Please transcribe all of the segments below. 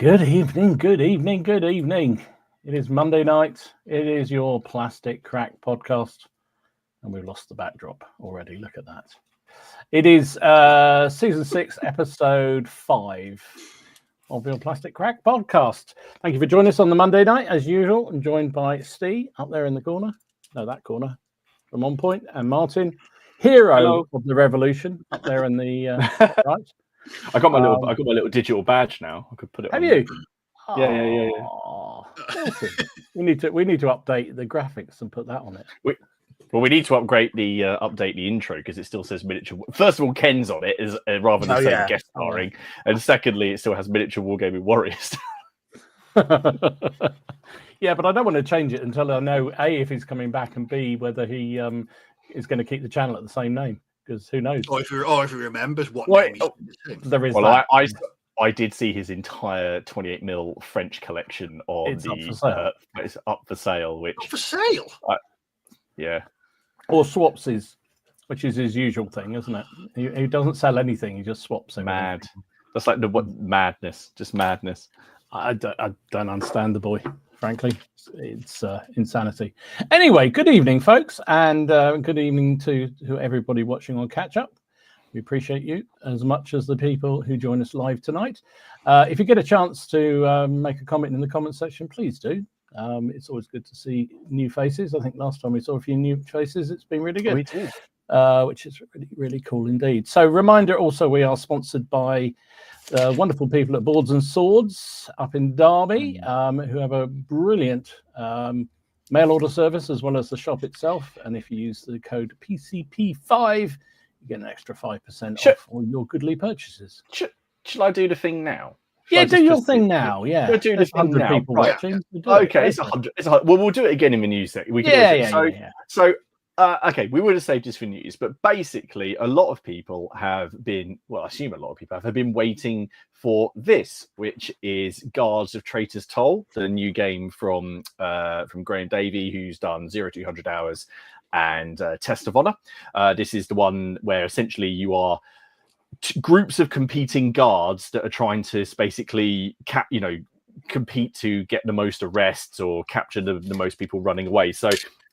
Good evening, good evening, good evening. It is Monday night. It is your Plastic Crack podcast. And we've lost the backdrop already. Look at that. It is season 6, episode 5 of your Plastic Crack podcast. Thank you for joining us on the Monday night, as usual. I'm joined by Steve up there in the corner. No, that corner from On Point, and Martin, hero of the revolution, up there in the right. I got my little digital badge now. I could put it Have on. you? Yeah. Awesome. we need to update the graphics and put that on it. We need to update the intro because it still says miniature. First of all, Ken's on it rather than saying guest starring, and secondly, it still has miniature wargaming warriors. Yeah, but I don't want to change it until I know A, if he's coming back, and B, whether he is going to keep the channel at the same name. Because who knows? Or if he remembers what name he's there is. Well, I did see his entire 28mm French collection on it's up for sale. Which up for sale? Yeah. Or swapsies, which is his usual thing, isn't it? He doesn't sell anything; he just swaps it. Mad. That's like madness, just madness. I don't understand the boy. Frankly, it's insanity. Anyway, good evening, folks, and good evening to everybody watching on Catch Up. We appreciate you as much as the people who join us live tonight. If you get a chance to make a comment in the comment section, please do. It's always good to see new faces. I think last time we saw a few new faces. It's been really good, which is really, really cool indeed. So reminder also, we are sponsored by wonderful people at Boards and Swords up in Derby, who have a brilliant mail order service as well as the shop itself. And if you use the code PCP5, you get an extra 5% off all your goodly purchases. Shall I do the thing now? Do your thing now. Yeah, we'll do the thing now. People watching. Okay, it's 100. Well, we'll do it again in the news section. So, okay, we would have saved this for news, but basically, a lot of people have been. Well, I assume a lot of people have been waiting for this, which is Guards of Traitor's Toll, the new game from Graham Davey, who's done 0-200 hours and Test of Honor. This is the one where essentially you are groups of competing guards that are trying to basically compete to get the most arrests or capture the most people running away. So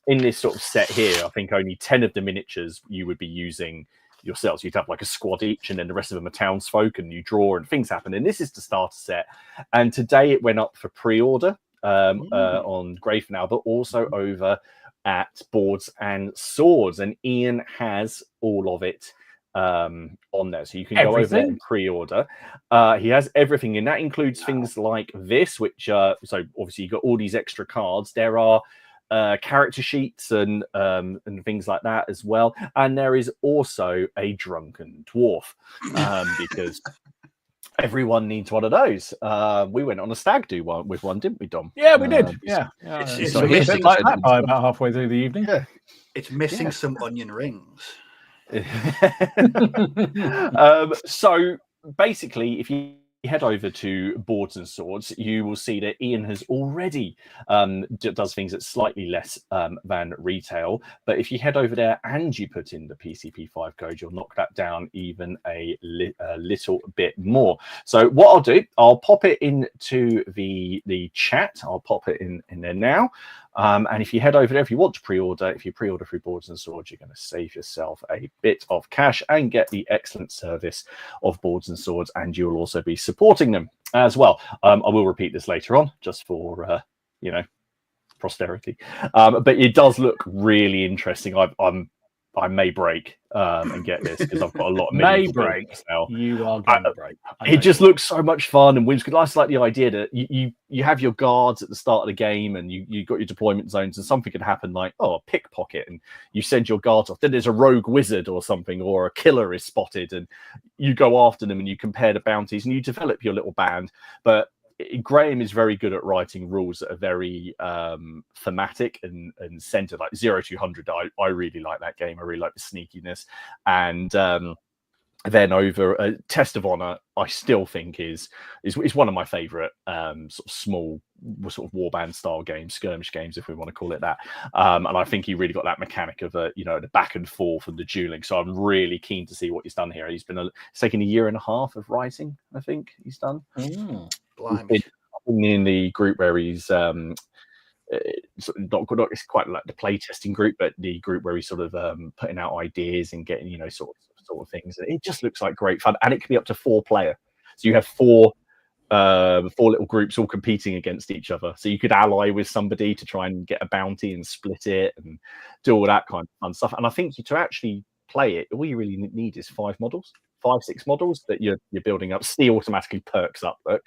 in this sort of set here, I think only 10 of the miniatures you would be using yourselves. You'd have like a squad each, and then the rest of them are townsfolk, and you draw and things happen. And this is the starter set. And today it went up for pre-order on Grafe now, but also over at Boards and Swords. And Ian has all of it on there, so you can go over there and pre-order. He has everything, and that includes things like this, which so obviously you got all these extra cards. There are character sheets and things like that as well, and there is also a drunken dwarf because everyone needs one of those. We went on a stag do with one, didn't we, Dom? Yeah, we did. It's missing like that by about halfway through the evening. Yeah. It's missing some onion rings. So basically, if you head over to Boards and Swords, you will see that Ian has already does things at slightly less than retail. But if you head over there and you put in the PCP5 code, you'll knock that down even a little bit more. So what I'll do, I'll pop it into the chat. I'll pop it in there now. And if you head over there, if you want to pre-order, if you pre-order through Boards and Swords, you're going to save yourself a bit of cash and get the excellent service of Boards and Swords, and you'll also be supporting them as well. I will repeat this later on, just for posterity. But it does look really interesting. I may break and get this because I've got a lot of may break now. You are going to break. It just looks so much fun and whimsical. I just like the idea that you have your guards at the start of the game, and you got your deployment zones, and something could happen like a pickpocket, and you send your guards off. Then there's a rogue wizard or something, or a killer is spotted, and you go after them and you compare the bounties and you develop your little band. But Graham is very good at writing rules that are very thematic and centered, like 0-200. I really like that game. I really like the sneakiness. And then over Test of Honor, I still think is one of my favorite sort of small sort of warband style games, skirmish games, if we want to call it that. And I think he really got that mechanic of the back and forth and the dueling. So I'm really keen to see what he's done here. It's taken a year and a half of writing, I think he's done. Blimey. In the group where he's it's quite like the play testing group, but the group where he's sort of putting out ideas and getting sort of things. It just looks like great fun, and it can be up to 4 player. So you have 4 little groups all competing against each other. So you could ally with somebody to try and get a bounty and split it and do all that kind of fun stuff. And I think to actually play it, all you really need is 5 models. 5-6 models that you're building up. Steel automatically perks up, look.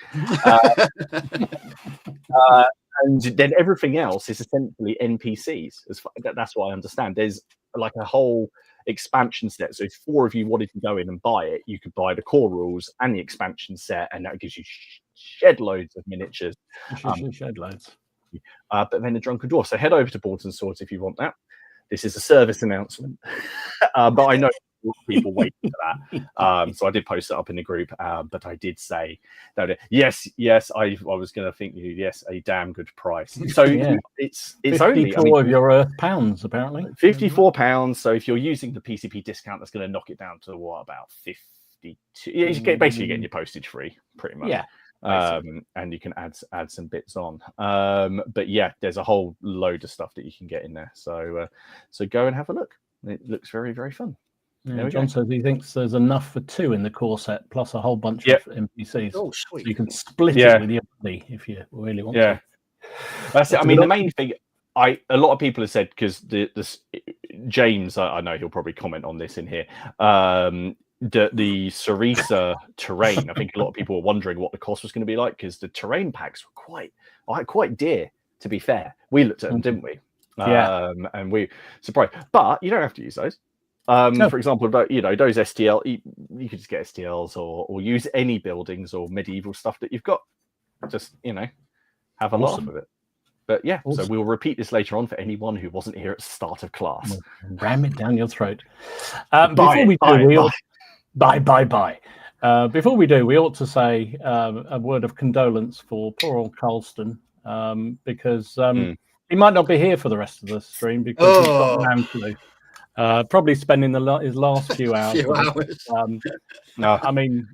And then everything else is essentially NPCs. That's what I understand. There's like a whole expansion set. So if 4 of you wanted to go in and buy it, you could buy the core rules and the expansion set, and that gives you shed loads of miniatures. Shed loads. But then the Drunken Dwarf. So head over to Boards and Swords if you want that. This is a service announcement. But I know people wait for that. So I did post it up in the group, but I did say that yes, I was going to think yes, a damn good price. So it's only of your Earth pounds apparently. £54. So if you're using the PCP discount, that's going to knock it down to about 52. Yeah, you're basically getting your postage free, pretty much. Yeah. And you can add some bits on. But yeah, there's a whole load of stuff that you can get in there. So go and have a look. It looks very, very fun. Yeah, John says he thinks there's enough for 2 in the core set, plus a whole bunch of NPCs. Oh, sweet. So you can split it with your buddy if you really want to. That's it. I mean, the main thing, a lot of people have said, because James, I know he'll probably comment on this in here, the Sarisa terrain, I think a lot of people were wondering what the cost was going to be like, because the terrain packs were quite dear, to be fair. We looked at them, didn't we? And we surprised. But you don't have to use those. No. For example, those STL, you could just get STLs or use any buildings or medieval stuff that you've got. Just have a lot of it. But yeah, so we'll repeat this later on for anyone who wasn't here at the start of class. Ram it down your throat. Before we do, we ought to say a word of condolence for poor old Carlston, because he might not be here for the rest of the stream because he's got man flu. Probably spending his last few hours. No, I mean,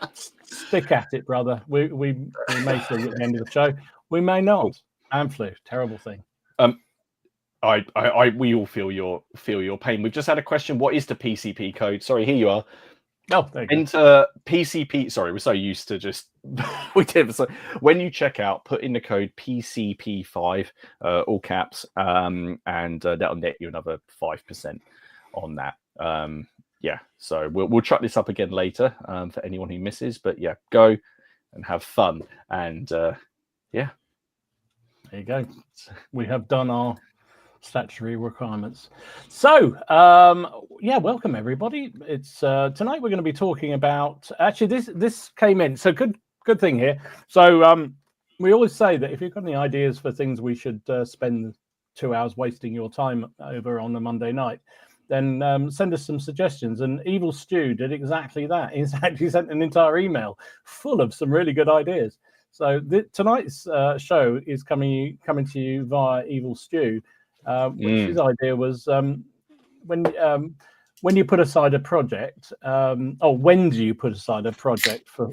stick at it, brother. We may see you at the end of the show. We may not. Man flu, terrible thing. We all feel your pain. We've just had a question. What is the PCP code? Sorry, here you are. Oh, there you Enter PCP. Sorry, we're so used to just we did. So when you check out, put in the code PCP5, all caps, and that'll net you another 5% on that. So we'll chuck this up again later for anyone who misses. But yeah, go and have fun. And there you go. We have done our statutory requirements. So welcome everybody. It's tonight we're going to be talking about, actually this came in, so good thing here. So we always say that if you've got any ideas for things we should spend 2 hours wasting your time over on a Monday night, then send us some suggestions. And Evil Stu did exactly that. He's actually sent an entire email full of some really good ideas. So tonight's show is coming to you via Evil Stu, which his idea was when you put aside a project, or when do you put aside a project for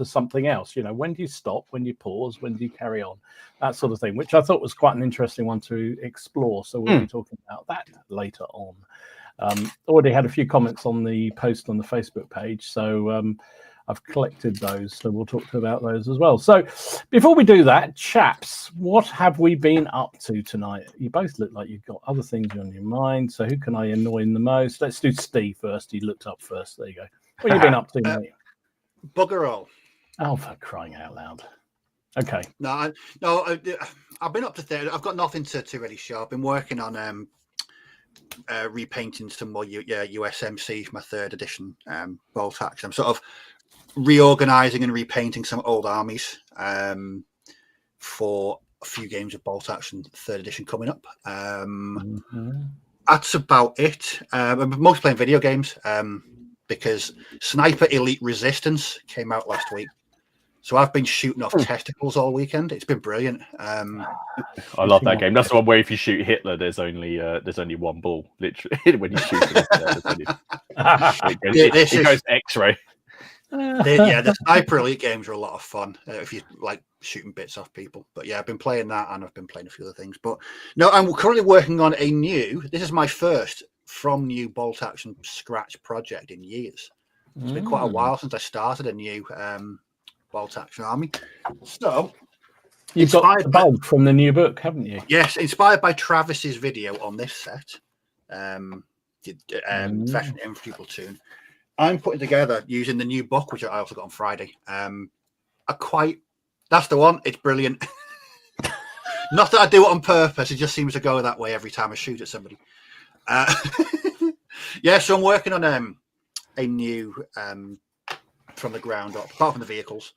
something else? When do you stop? When do you pause? When do you carry on? That sort of thing, which I thought was quite an interesting one to explore. So we'll be talking about that later on. Already had a few comments on the post on the Facebook page, so I've collected those, so we'll talk about those as well. So before we do that, chaps, what have we been up to tonight? You both look like you've got other things on your mind, so who can I annoy the most? Let's do Steve first. He looked up first. There you go. What have you been up to, mate? Bugger all. Oh, for crying out loud. Okay. No, I've been up to 30. I've got nothing to really show. I've been working on repainting some more USMC, my 3rd edition Boltax. I'm sort of reorganizing and repainting some old armies for a few games of Boltax and 3rd edition coming up. That's about it. I'm mostly playing video games because Sniper Elite Resistance came out last week. So I've been shooting off testicles all weekend. It's been brilliant. I love that game. That's the one where if you shoot Hitler, there's only one ball. Literally, when you shoot him, it goes X-ray. The Sniper Elite games are a lot of fun if you like shooting bits off people. But yeah, I've been playing that, and I've been playing a few other things. But no, I'm currently working on this is my first from new bolt action scratch project in years. It's been quite a while since I started a new bolt action army. So you've got the bulb from the new book, haven't you? Yes, inspired by Travis's video on this set, Veteran Infantry Platoon. I'm putting together using the new book, which I also got on Friday. That's the one. It's brilliant. Not that I do it on purpose. It just seems to go that way every time I shoot at somebody. So I'm working on a new from the ground up, apart from the vehicles.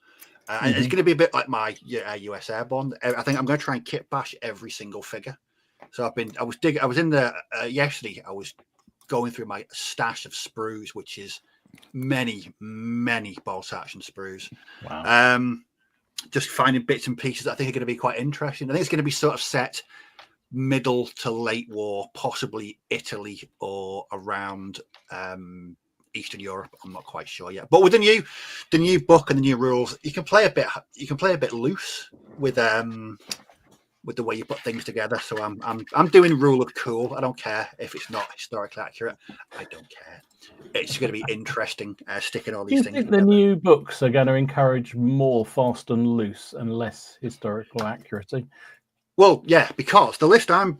And it's going to be a bit like my US Airborne. I think I'm going to try and kit bash every single figure. So I was in there yesterday. I was going through my stash of sprues, which is many bolt action sprues. Wow. Just finding bits and pieces that I think are going to be quite interesting. I think it's going to be sort of set middle to late war, possibly Italy or around Eastern Europe. I'm not quite sure yet. But with the new book and the new rules, you can play a bit loose with the way you put things together. So I'm doing rule of cool. I don't care if it's not historically accurate. I don't care. It's going to be interesting sticking all these things together. The new books are going to encourage more fast and loose and less historical accuracy? Well, yeah, because the list I've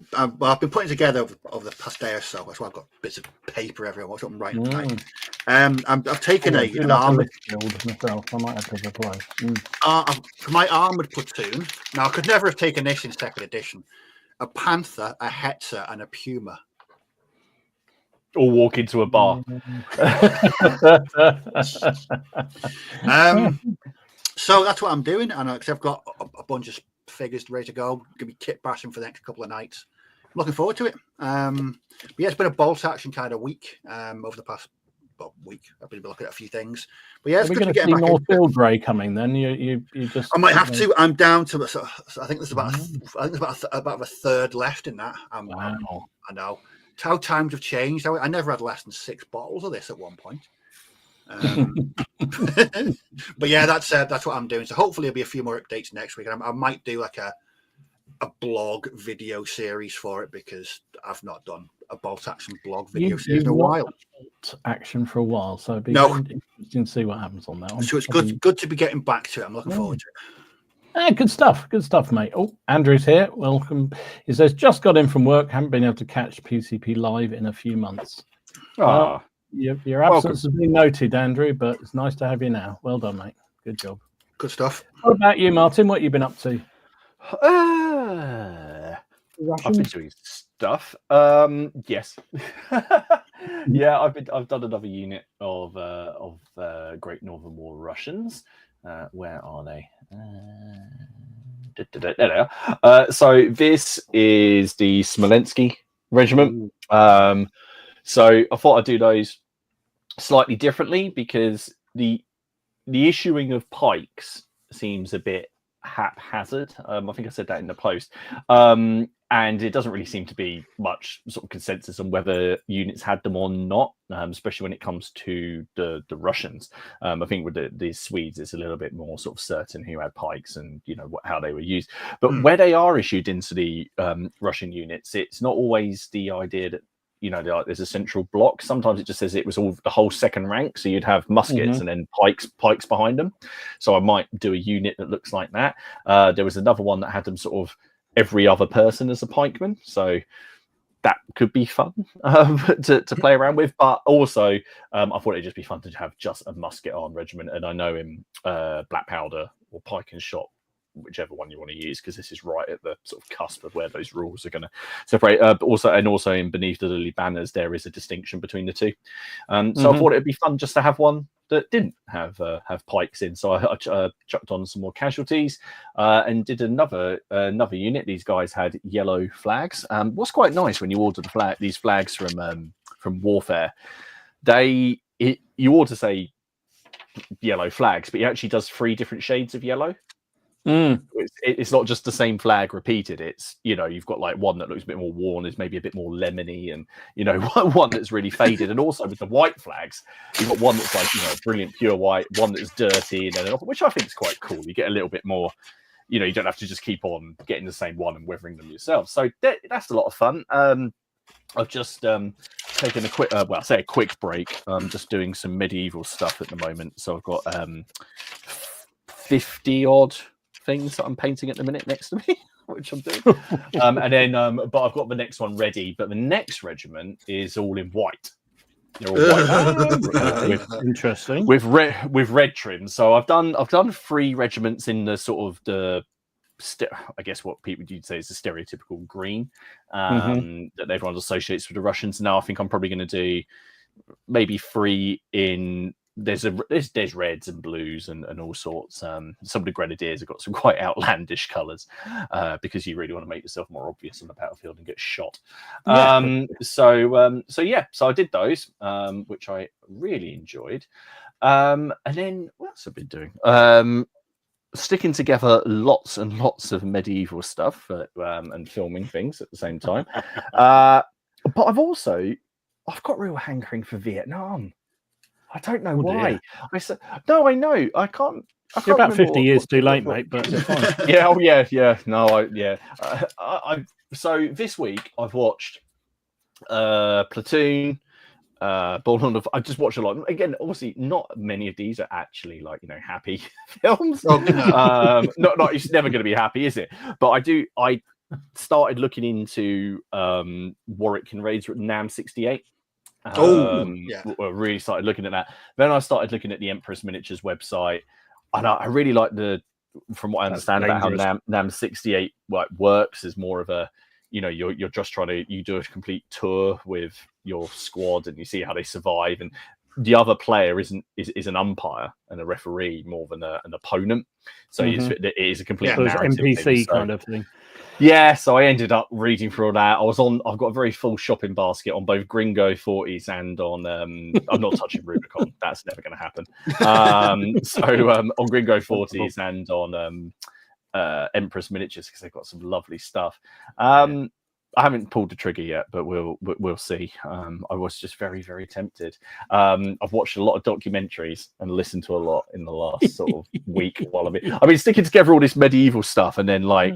been putting together over the past day or so. That's why I've got bits of paper everywhere. What's up and writing tonight? I've taken an armored myself. I might have to apply. For my armored platoon. Now I could never have taken this in second edition. A Panther, a Hetzer, and a Puma. All walk into a bar. So that's what I'm doing, and I've got a bunch of figures ready to go. Gonna be kit bashing for the next couple of nights. I'm looking forward to it. But yeah, it's been a bolt action kind of week over the past week. I've been looking at a few things. But yeah, it's good to get back. More field grey coming. Then you just. I might have to. I'm down to. So I think there's about. I think there's about a third left in that. Wow. I know. It's how times have changed. I never had less than 6 bottles of this at one point. But yeah, that's what I'm doing. So hopefully there'll be a few more updates next week. I might do like a blog video series for it, because I've not done a bolt action blog video series in a while. Action for a while, so it'd be interesting to see what happens on that one. So it's good to be getting back to it. I'm looking forward to it. Good stuff, mate. Oh, Andrew's here. Welcome. He says, just got in from work. Haven't been able to catch PCP live in a few months. Well, your absence has been noted, Andrew, but it's nice to have you now. Well done, mate. Good job. Good stuff. What about you, Martin? What have you been up to? I've been doing stuff. Yes. Yeah, I've done another unit of Great Northern War Russians. Where are they? There they are. So this is the Smolensky Regiment. So I thought I'd do those slightly differently, because the issuing of pikes seems a bit haphazard. I think I said that in the post. And it doesn't really seem to be much sort of consensus on whether units had them or not, especially when it comes to the Russians. I think with the Swedes, it's a little bit more sort of certain who had pikes and how they were used. But where they are issued into the Russian units, it's not always the idea that there's a central block. Sometimes it just says it was all the whole second rank, so you'd have muskets and then pikes behind them. So I might do a unit that looks like that. There was another one that had them sort of every other person as a pikeman, so that could be fun to play around with. But also I thought it'd just be fun to have just a musket armed regiment, and I know in black powder or pike and shot, whichever one you want to use, because this is right at the sort of cusp of where those rules are going to separate. But also in Beneath the Lily Banners, there is a distinction between the two. So I thought it'd be fun just to have one that didn't have pikes in. So I chucked on some more casualties and did another unit. These guys had yellow flags. What's quite nice when you order these flags from Warfare, you order say yellow flags, but he actually does 3 different shades of yellow. It's not just the same flag repeated. It's, you've got like one that looks a bit more worn, is maybe a bit more lemony, and one that's really faded. And also with the white flags, you've got one that's like brilliant pure white, one that's dirty, and then which I think is quite cool. You get a little bit more. You don't have to just keep on getting the same one and weathering them yourself. So that's a lot of fun. I've just taken a quick break. I'm just doing some medieval stuff at the moment. So I've got 50 odd things that I'm painting at the minute next to me, which I'm doing. And then, but I've got the next one ready. But the next regiment is all in white. They're all white, interesting, with red trim. So I've done 3 regiments in the sort of I guess what people would say is the stereotypical green that everyone associates with the Russians. Now I think I'm probably going to do maybe 3 in. There's reds and blues and all sorts. Some of the grenadiers have got some quite outlandish colours because you really want to make yourself more obvious on the battlefield and get shot. So I did those, which I really enjoyed. And then what else have I been doing? Sticking together lots and lots of medieval stuff and filming things at the same time. But I've got real hankering for Vietnam. I don't know why. Dear. I said no. I know. I can't. You're about 50 years too late, mate. But it's fine. Yeah. Oh, yeah. No. So this week I've watched Platoon. I just watched a lot. Again, obviously, not many of these are actually like happy films. Oh, no. Not it's never going to be happy, is it? But I started looking into Warwick Kinraid's Nam 68. I really started looking at that. Then I started looking at the Empress Miniatures website, and I really like from what I understand about how Nam 68 works is more of a, you're just you do a complete tour with your squad and you see how they survive, and the other player is an umpire and a referee more than an opponent. So it is a complete NPC kind of thing. Yeah, so I ended up reading through all that. I've got a very full shopping basket on both Gringo 40s and on I'm not touching Rubicon. That's never going to happen. On Gringo 40s and on Empress Miniatures, because they've got some lovely stuff. I haven't pulled the trigger yet, but we'll see. I was just very, very tempted. I've watched a lot of documentaries and listened to a lot in the last sort of week while I've been sticking together all this medieval stuff, and then I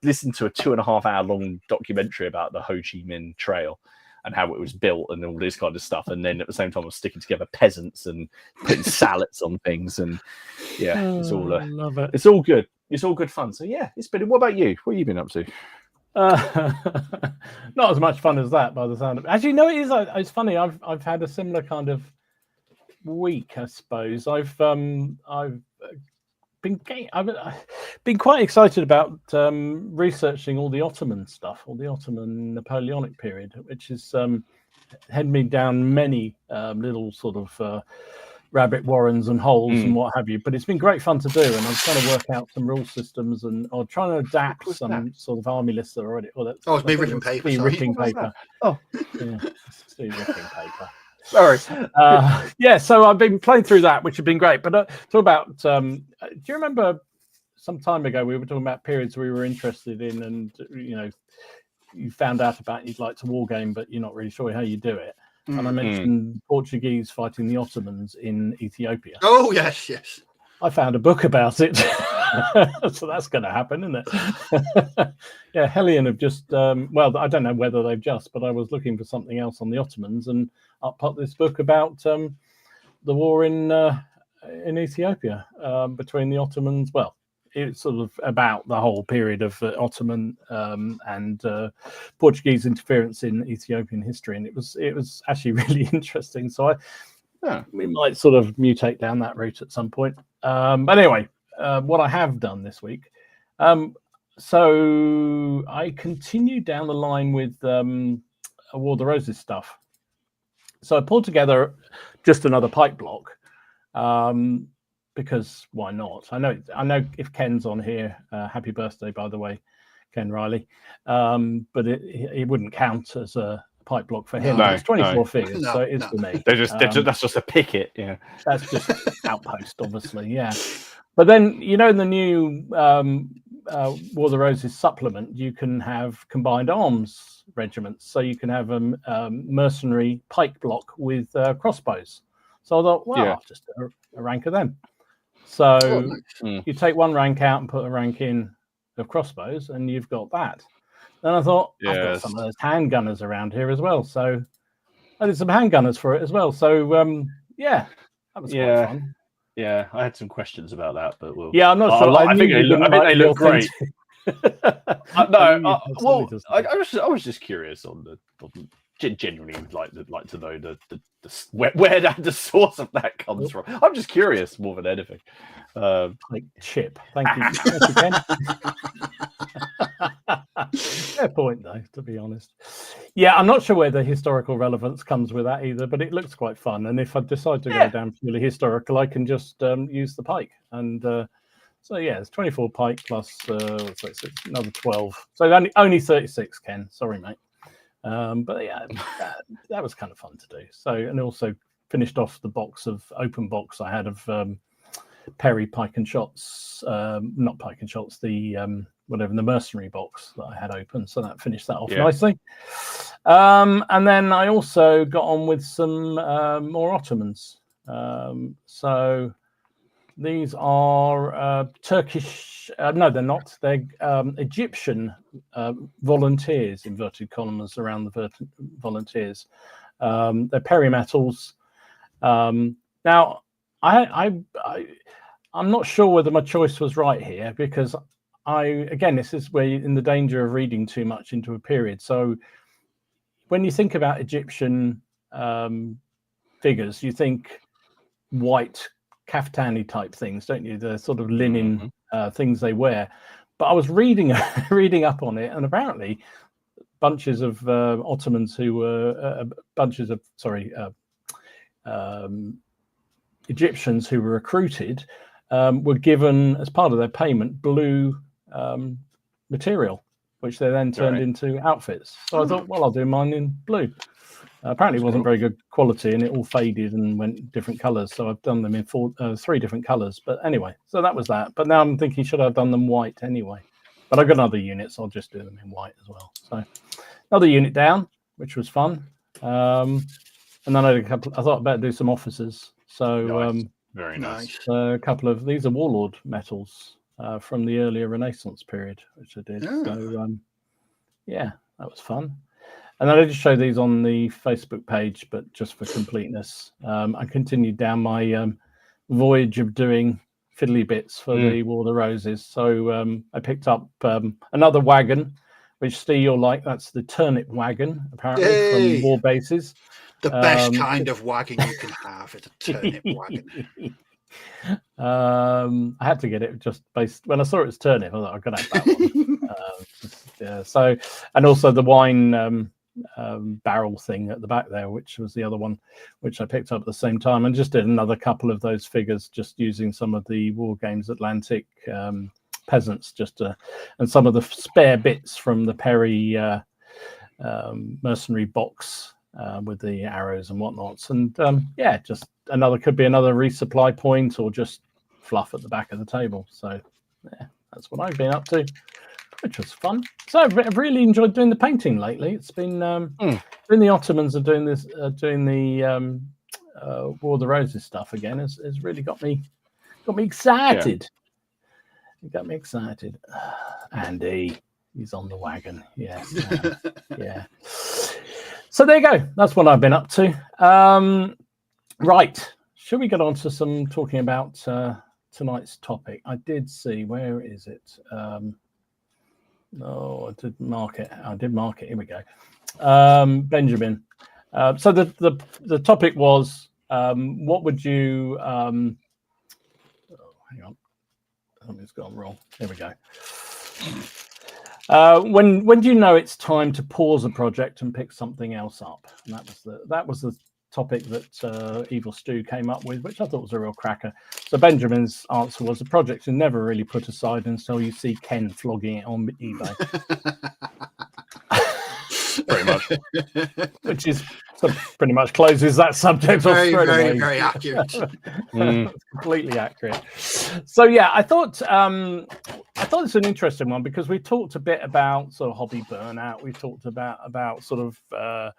listened to a 2.5 hour long documentary about the Ho Chi Minh Trail and how it was built and all this kind of stuff. And then at the same time, I was sticking together peasants and putting salads on things. And it's all love it. It's all good. It's all good fun. So it's been. What about you? What have you been up to? Not as much fun as that, by the sound of it. Actually, no, it is. It's funny. I've had a similar kind of week, I suppose. I've been quite excited about researching all the Ottoman stuff, all the Ottoman Napoleonic period, which has headed me down many little sort of rabbit warrens and holes and what have you. But it's been great fun to do, and I'm trying to work out some rule systems and or trying to adapt some sort of army lists that are already. It's me ripping paper. Ripping paper. Oh, yeah, it's me ripping paper. Sorry. So I've been playing through that, which has been great. But talk about. Do you remember some time ago we were talking about periods we were interested in, and you found out about you'd like to war game, but you're not really sure how you do it. And I mentioned Portuguese fighting the Ottomans in Ethiopia. Oh yes. I found a book about it, so that's going to happen, isn't it? Yeah, Hellion have just. I don't know whether they've just, but I was looking for something else on the Ottomans, and up popped this book about the war in Ethiopia between the Ottomans. Well, it's sort of about the whole period of Ottoman and Portuguese interference in Ethiopian history, and it was actually really interesting. So we might sort of mutate down that route at some point. But anyway, what I have done this week, so I continued down the line with War of the Roses stuff. So I pulled together just another pipe block. Because why not? I know if Ken's on here, happy birthday, by the way, Ken Riley. But it wouldn't count as a pipe block for him. No, it's 24 figures, so it is for me. That's just a picket, yeah. That's just outpost, obviously, yeah. But then, in the new War of the Roses supplement, you can have combined arms regiments. So you can have a mercenary pike block with crossbows. So I thought, well, I'll just do a rank of them. So you take one rank out and put a rank in of crossbows, and you've got that. Then I thought, I've got some of those handgunners around here as well. So I did some handgunners for it as well. So, that was quite fun. Yeah, I had some questions about that, but I'm not sure. I think they look great. I was just curious on genuinely like to know where the source of that comes from. I'm just curious more than anything. Like Chip, thank you, Ken. Fair point, though. To be honest, I'm not sure where the historical relevance comes with that either, but it looks quite fun. And if I decide to go down purely historical, I can just use the pike. And so it's 24 pike plus another 12. So only 36, Ken. Sorry, mate. But that was kind of fun to do. So, and also finished off the open box I had of Perry pike and shots, not pike and shots, the the mercenary box that I had open. So that finished that off nicely. And then I also got on with some more Ottomans. So these are Turkish. No, they're not. They're Egyptian volunteers, inverted commas around the volunteers. They're perimetals. Now, I'm not sure whether my choice was right here, because this is where you're in the danger of reading too much into a period. So when you think about Egyptian figures, you think white kaftani type things, don't you? The sort of linen things they wear. But I was reading up on it, and apparently bunches of Ottomans who were Egyptians who were recruited were given, as part of their payment, blue material, which they then turned into outfits. So I thought, well, I'll do mine in blue. Apparently it wasn't very good quality, and it all faded and went different colors. So I've done them in 3 different colors. But anyway, so that was that. But now I'm thinking, should I have done them white anyway? But I've got another unit, so I'll just do them in white as well. So another unit down, which was fun. And then I thought I'd better do some officers. So very nice. A couple of these are warlord metals from the earlier Renaissance period, which I did. So that was fun. And then I just show these on the Facebook page, but just for completeness. I continued down my voyage of doing fiddly bits for the War of the Roses. So I picked up another wagon, which, Steve, you'll like. That's the turnip wagon, apparently, from War Bases. The best kind of wagon you can have is a turnip wagon. I had to get it just based when I saw it was turnip. I thought I've got to have that one. So, and also the wine barrel thing at the back there, which was the other one, which I picked up at the same time, and just did another couple of those figures, just using some of the War Games Atlantic peasants, and some of the spare bits from the Perry mercenary box. With the arrows and whatnots, and just could be another resupply point, or just fluff at the back of the table. So that's what I've been up to, which was fun. So I've really enjoyed doing the painting lately. It's been doing the Ottomans and doing the War of the Roses stuff again has really got me excited. It got me excited. Andy, he's on the wagon. Yes, yeah. So there you go. That's what I've been up to. Right. Should we get on to some talking about tonight's topic? I did see. Where is it? I did mark it. Here we go. Benjamin. So the topic was, what would you... hang on. Something's gone wrong. Here we go. When do you know it's time to pause a project and pick something else up? And that was the topic that Evil Stu came up with, which I thought was a real cracker. So Benjamin's answer was, the project is never really put aside until you see Ken flogging it on eBay. pretty much. Which is pretty much closes that subject off straight away. Very, very accurate. Completely accurate. So yeah, I thought it's an interesting one because we talked a bit about sort of hobby burnout. We talked about sort of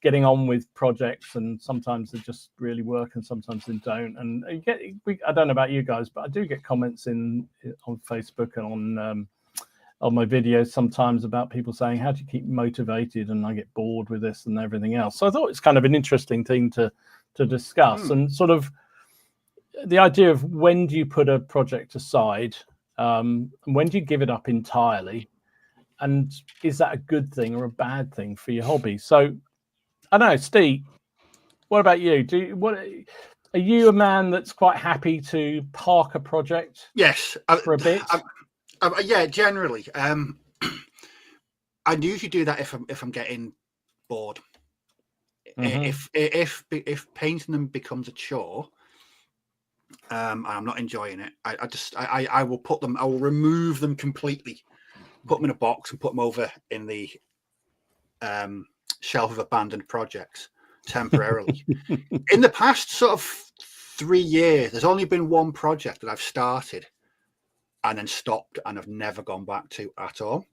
getting on with projects, and sometimes they just really work and sometimes they don't. And I don't know about you guys, but I do get comments on Facebook and on my videos sometimes about people saying, how do you keep motivated? And I get bored with this and everything else. So I thought it's kind of an interesting thing to discuss, and sort of the idea of when do you put a project aside, when do you give it up entirely, and is that a good thing or a bad thing for your hobby? So I don't know, Steve, what about you? Are you a man that's quite happy to park a project? Yes, for a bit. Yeah, generally. I usually do that if I'm getting bored. If painting them becomes a chore, and I'm not enjoying it, I will put them. I will remove them completely, put them in a box, and put them over in the shelf of abandoned projects temporarily. In the past sort of 3 years, there's only been one project that I've started and then stopped and I've never gone back to at all.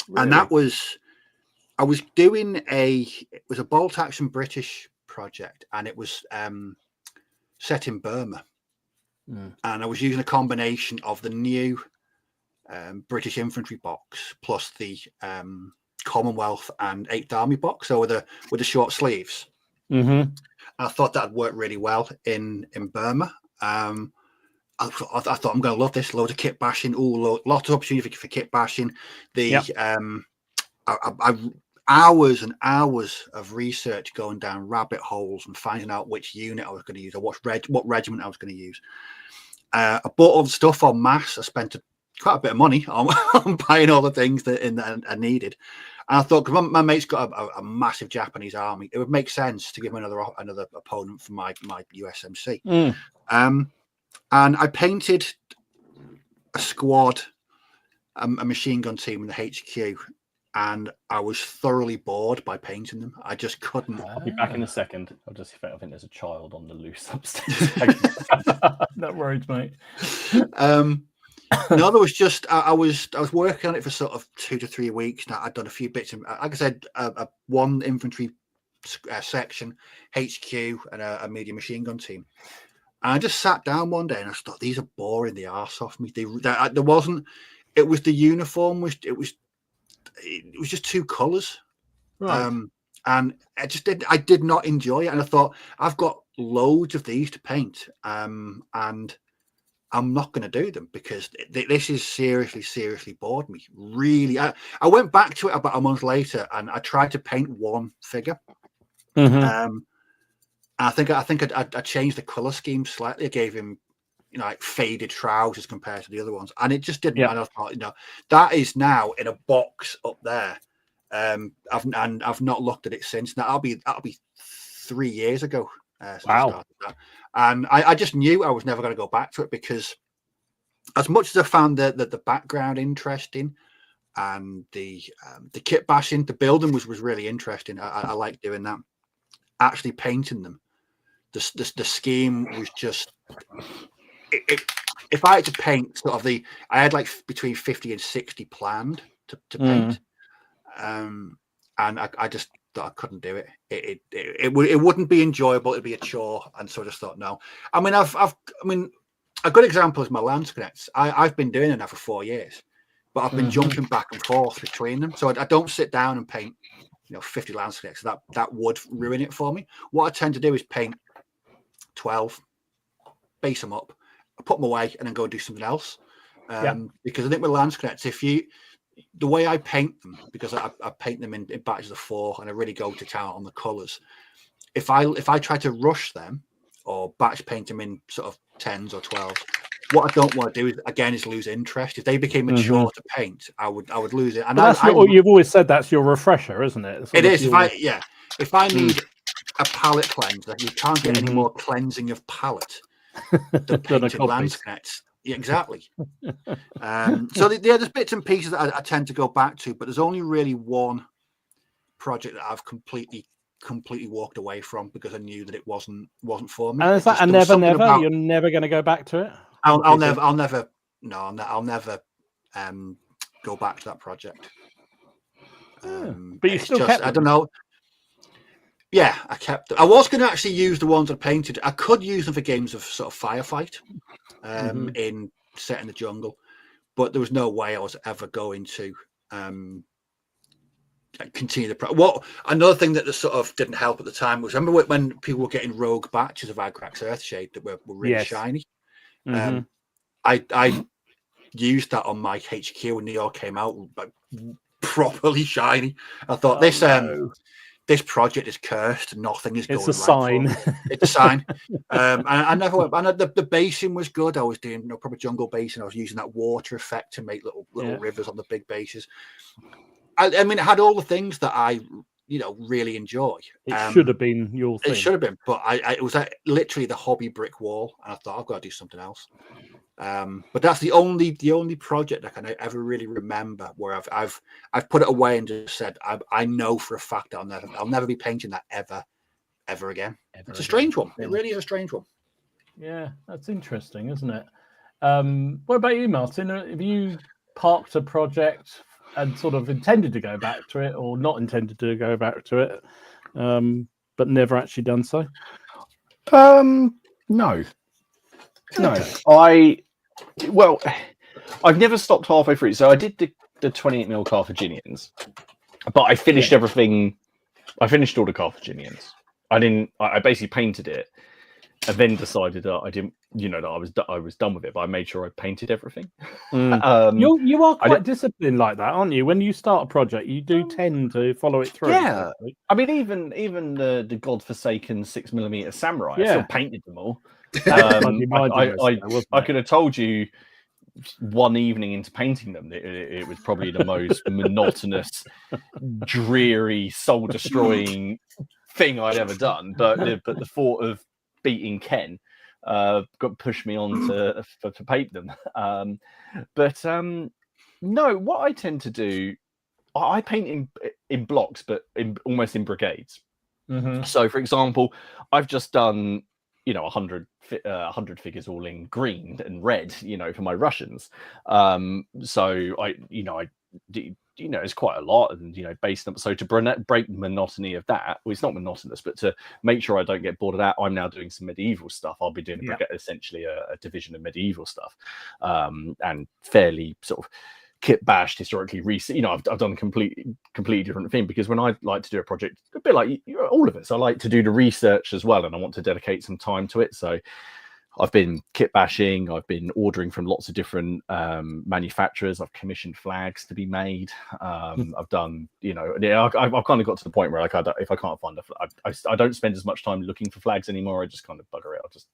Really? And that was, I was doing it was a bolt action British project, and it was set in Burma. And I was using a combination of the new British infantry box plus the Commonwealth and 8th Army box, so with the short sleeves. I thought that'd work really well in Burma. I thought I'm going to love this. Load of kit bashing. Lot of opportunity for kit bashing. Hours and hours of research going down rabbit holes and finding out which unit I was going to use or what regiment I was going to use. I bought all the stuff en masse. I spent quite a bit of money on buying all the things that I needed. And I thought, because my mate's got a massive Japanese army, it would make sense to give him another opponent for my USMC. And I painted a squad, a machine gun team in the HQ, and I was thoroughly bored by painting them. I just couldn't. I'll be back in a second. I think there's a child on the loose upstairs. That worries me. No, there was just I was working on it for sort of 2 to 3 weeks. Now I'd done a few bits, like I said, one infantry section, HQ, and a medium machine gun team. And I just sat down one day and I thought, these are boring the arse off me. There wasn't. It was the uniform. It was just 2 colours, right. And I did not enjoy it. And I thought, I've got loads of these to paint, and I'm not going to do them because this is seriously bored me. Really, I went back to it about a month later and I tried to paint one figure. I think I changed the color scheme slightly. I gave him, like faded trousers compared to the other ones, and it just didn't. And I thought, that is now in a box up there. I've not looked at it since. Now that'll be 3 years ago. Since I started that. And I just knew I was never going to go back to it because, as much as I found the background interesting and the kit bashing, the building was really interesting. I like doing that. Actually painting them, the scheme was just. If I had to paint sort of I had like between 50 and 60 planned to paint, and I just thought I couldn't do it. It wouldn't be enjoyable. It'd be a chore, and so I just thought no. I mean, a good example is my landscapes. I've been doing it now for 4 years, but I've been jumping back and forth between them. So I don't sit down and paint 50 landscapes. That would ruin it for me. What I tend to do is paint 12, base them up, put them away, and then go do something else. Because I think with landscapes, the way I paint them, because I paint them in batches of 4 and I really go to town on the colours. If I try to rush them or batch paint them in sort of 10s or 12s, what I don't want to do is lose interest. If they became a chore to paint, I would lose it. And you've always said that's your refresher, isn't it? It is. If I need a palette cleanser, you can't get any more cleansing of palette than painted landscapes. Yeah, exactly. So there's bits and pieces that I tend to go back to, but there's only really one project that I've completely walked away from because I knew that it wasn't for me. And is that a never? You're never going to go back to it? I'll never go back to that project. But you still kept them. I don't know. Yeah, I kept them. I was going to actually use the ones I painted. I could use them for games of sort of firefight in set in the jungle, but there was no way I was ever going to continue the another thing that sort of didn't help at the time was, remember when people were getting rogue batches of Agrax Earthshade that were really shiny. I used that on my HQ when they all came out, like properly shiny. I thought this project is cursed. Nothing is going. It's a sign. It's a sign. And I never went. And the basing was good. I was doing proper jungle basing. I was using that water effect to make little rivers on the big bases. I mean, it had all the things that I really enjoy. It should have been your thing. It should have been, but it was literally the hobby brick wall, and I thought I've got to do something else. But that's the only project I can ever really remember where I've put it away and just said I know for a fact I'll never be painting that ever again. It's a strange one. It really is a strange one. Yeah, that's interesting, isn't it? What about you, Martin? Have you parked a project and sort of intended to go back to it, or not intended to go back to it, but never actually done so? No. I've never stopped halfway through. So I did the 28mm Carthaginians, but I finished everything. I finished all the Carthaginians. I basically painted it, and then decided that I didn't. That I was done with it, but I made sure I painted everything. You are quite disciplined like that, aren't you? When you start a project, you do tend to follow it through. Yeah, I mean, even the godforsaken 6mm samurai, I still painted them all. I could have told you one evening into painting them that it was probably the most monotonous, dreary, soul-destroying thing I'd ever done. But the thought of beating Ken pushed me on to paint them. No, what I tend to do, I paint in blocks, but almost in brigades. So, for example, I've just done 100 figures all in green and red, for my Russians. So I it's quite a lot, and based on, so to break the monotony of that, well, it's not monotonous, but to make sure I don't get bored of that, I'm now doing some medieval stuff. I'll be doing essentially a division of medieval stuff, and fairly sort of kit bashed historically recent. I've done a completely different thing, because when I like to do a project, a bit like all of us, I like to do the research as well, and I want to dedicate some time to it. So I've been kit bashing. I've been ordering from lots of different manufacturers. I've commissioned flags to be made. I've done, I've kind of got to the point where if I can't find I don't spend as much time looking for flags anymore. I just kind of bugger it.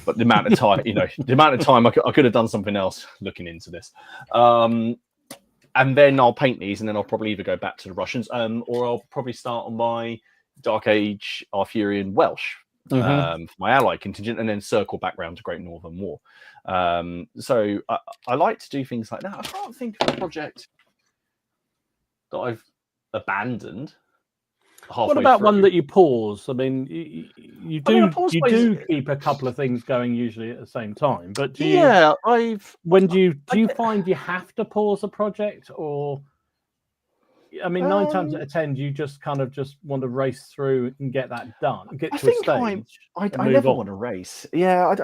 But the amount of time, I could have done something else looking into this. And then I'll paint these, and then I'll probably either go back to the Russians, or I'll probably start on my Dark Age Arthurian Welsh for my ally contingent, and then circle back round to Great Northern War. So I like to do things like that. I can't think of a project that I've abandoned. What about one that you pause? I mean, you do keep a couple of things going usually at the same time, but do you find you have to pause a project, or I mean, 9 times out of 10, you just kind of want to race through and get that done. I never want to race. Yeah, I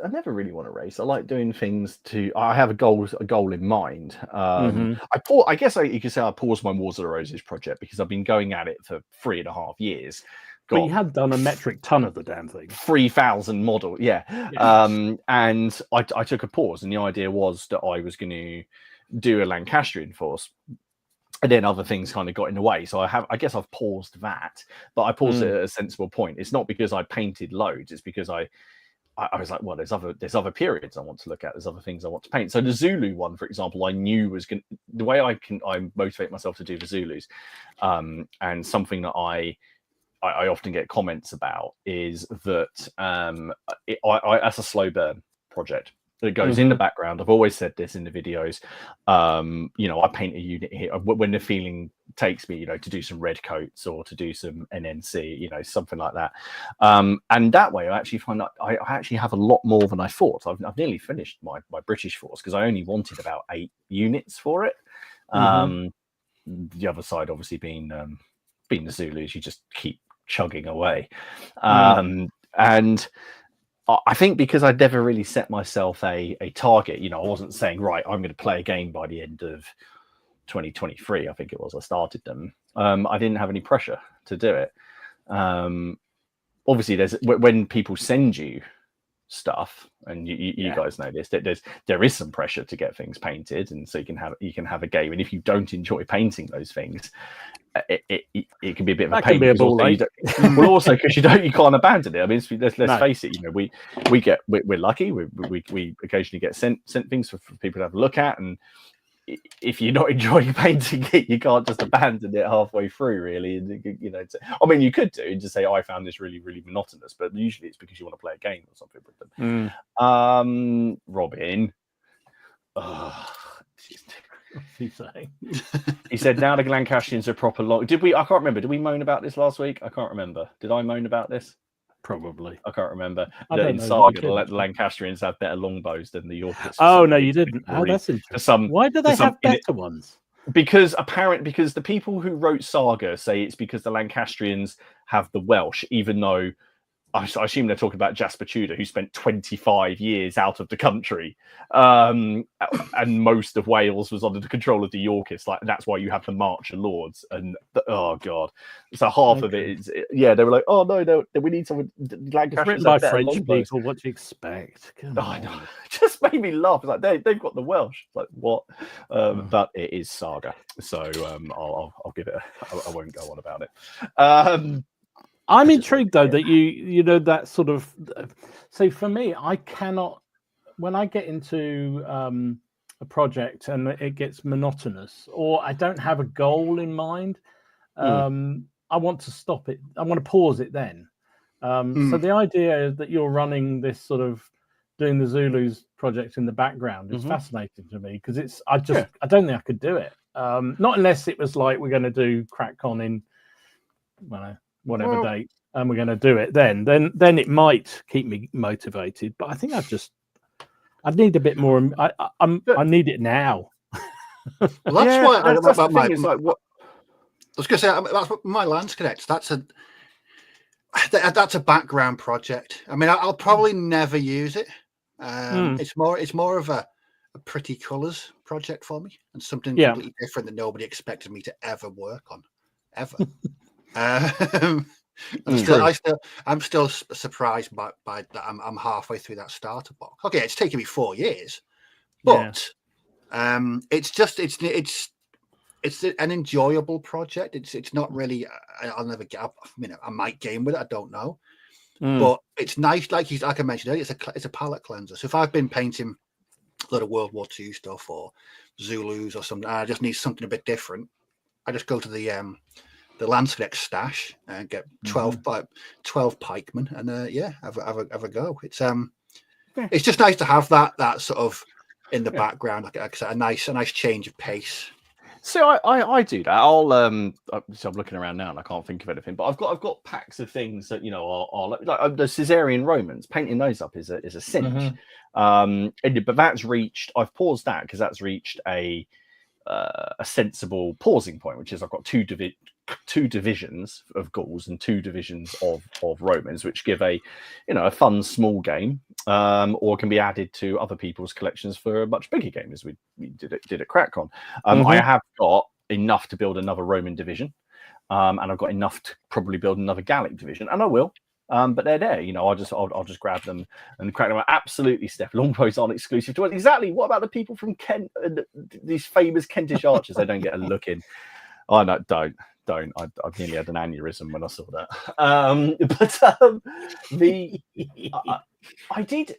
never really want to race. I like doing things I have a goal in mind. I guess you could say I paused my Wars of the Roses project because I've been going at it for 3.5 years. But you had done a metric ton of the damn thing. 3,000 model, yeah. And I took a pause, and the idea was that I was going to do a Lancastrian force. And then other things kind of got in the way. So I guess I've paused that, but I paused it at a sensible point. It's not because I painted loads. It's because I was like, well, there's other periods I want to look at. There's other things I want to paint. So the Zulu one, for example, I knew was going to, the way I motivate myself to do the Zulus, and something that I often get comments about is that that's a slow burn project. that goes in the background. I've always said this in the videos. I paint a unit here when the feeling takes me, to do some red coats or to do some NNC, something like that. And that way, I actually find that I actually have a lot more than I thought. I've nearly finished my British force because I only wanted about 8 units for it. The other side, obviously, being the Zulus, you just keep chugging away. And I think because I'd never really set myself a target, I wasn't saying, right, I'm going to play a game by the end of 2023, I think it was, I started them. I didn't have any pressure to do it. Obviously, when people send you stuff, and you guys know this, there is some pressure to get things painted, and so you can have a game. And if you don't enjoy painting those things, it can be a bit of a pain. Well, also because you can't abandon it. I mean, let's face it. We're lucky. We occasionally get sent things for people to have a look at, and if you're not enjoying painting it, you can't just abandon it halfway through, really. And I mean, you could do and just say, "Oh, I found this really, really monotonous," but usually it's because you want to play a game or something with them. Robin. What's he saying? He said, now the Lancastrians are proper long. I can't remember. Did we moan about this last week? I can't remember. Did I moan about this? Probably. I can't remember. In Saga, the Lancastrians have better longbows than the Yorkists. Oh, no, you didn't. Oh, that's interesting. Why do they have better ones? Because the people who wrote Saga say it's because the Lancastrians have the Welsh, even though I assume they're talking about Jasper Tudor, who spent 25 years out of the country, and most of Wales was under the control of the Yorkists. Like, that's why you have the March of Lords. And oh god, so half of it is they were like, oh no, we need someone. It's written by French people. What do you expect? I know. It just made me laugh. It's like they've got the Welsh. It's like what? But it is Saga, so I'll give it. I won't go on about it. I'm intrigued though that you know that sort of. So for me, I cannot, when I get into a project and it gets monotonous, or I don't have a goal in mind, I want to stop it. I want to pause it then. So the idea that you're running this sort of doing the Zulus project in the background is fascinating to me, because I don't think I could do it. Not unless it was like, we're going to do CrackCon in whatever date, and we're going to do it then it might keep me motivated. But I think I need a bit more. I need it now. Well, that's why I was going to say, that's what my Lands Connect. That's a background project. I mean, I'll probably never use it. It's more of a pretty colours project for me, and something completely different that nobody expected me to ever work on, ever. I'm still surprised by that. I'm halfway through that starter box. Okay, it's taken me 4 years, but it's an enjoyable project. It's not really. I'll never get up. I might game with it. I don't know, but it's nice. Like I mentioned earlier, it's a palette cleanser. So if I've been painting a lot of World War II stuff or Zulus or something, I just need something a bit different. I just go to the Lands Connect stash and get 12 pikemen and have a go. It's just nice to have that sort of in the background, like I said, a nice change of pace. So I do that. I'm looking around now and I can't think of anything, but I've got packs of things that are like the Caesarian Romans. Painting those up is a cinch. But that's reached. I've paused that because that's reached a sensible pausing point, which is I've got two divisions of Gauls and 2 divisions of Romans, which give a fun small game, or can be added to other people's collections for a much bigger game, as we did at CrackCon. I have got enough to build another Roman division, and I've got enough to probably build another Gallic division, and I will. But they're there, I'll just grab them and crack them out. Absolutely, Steph. Longbows aren't exclusive to us. Exactly. What about the people from Kent? These famous Kentish archers? They don't get a look in. Oh no, don't. I nearly had an aneurysm when I saw that. I did.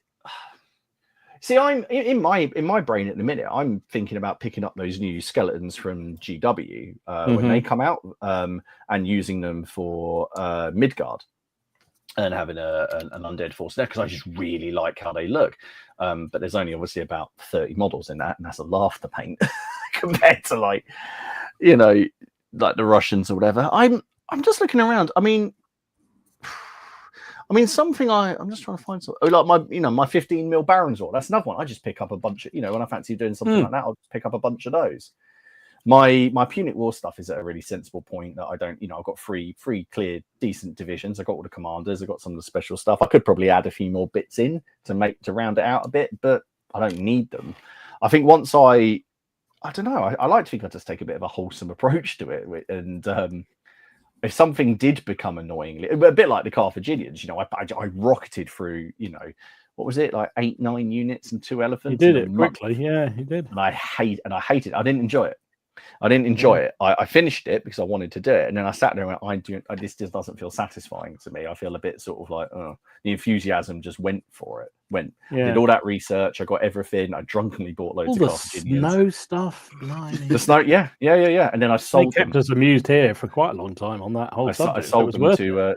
See, I'm in my brain at the minute. I'm thinking about picking up those new skeletons from GW when they come out, and using them for Midgard. and having an undead force there, because I just really like how they look. But there's only obviously about 30 models in that, and that's a laugh to paint compared to like the Russians or whatever. I'm just looking around. I mean something I'm just trying to find something like my 15 mil Baronzor. That's another one. I just pick up a bunch of, when I fancy doing something like that, I'll just pick up a bunch of those. My Punic War stuff is at a really sensible point that I don't, I've got three clear, decent divisions. I've got all the commanders. I've got some of the special stuff. I could probably add a few more bits in to round it out a bit, but I don't need them. I think once I don't know, I like to think I just take a bit of a wholesome approach to it. And if something did become annoyingly, a bit like the Carthaginians, I rocketed through, what was it, like 8-9 units and 2 elephants? You did it quickly, yeah, you did. And I hated it. I didn't enjoy it. I finished it because I wanted to do it, and then I sat there and went, this just doesn't feel satisfying to me. I feel a bit sort of like, the enthusiasm just went for it. Did all that research. I got everything. I drunkenly bought loads of Carthaginians. Snow stuff. The snow, yeah. And then I sold them. They kept us amused here for quite a long time on that whole subject. I sold them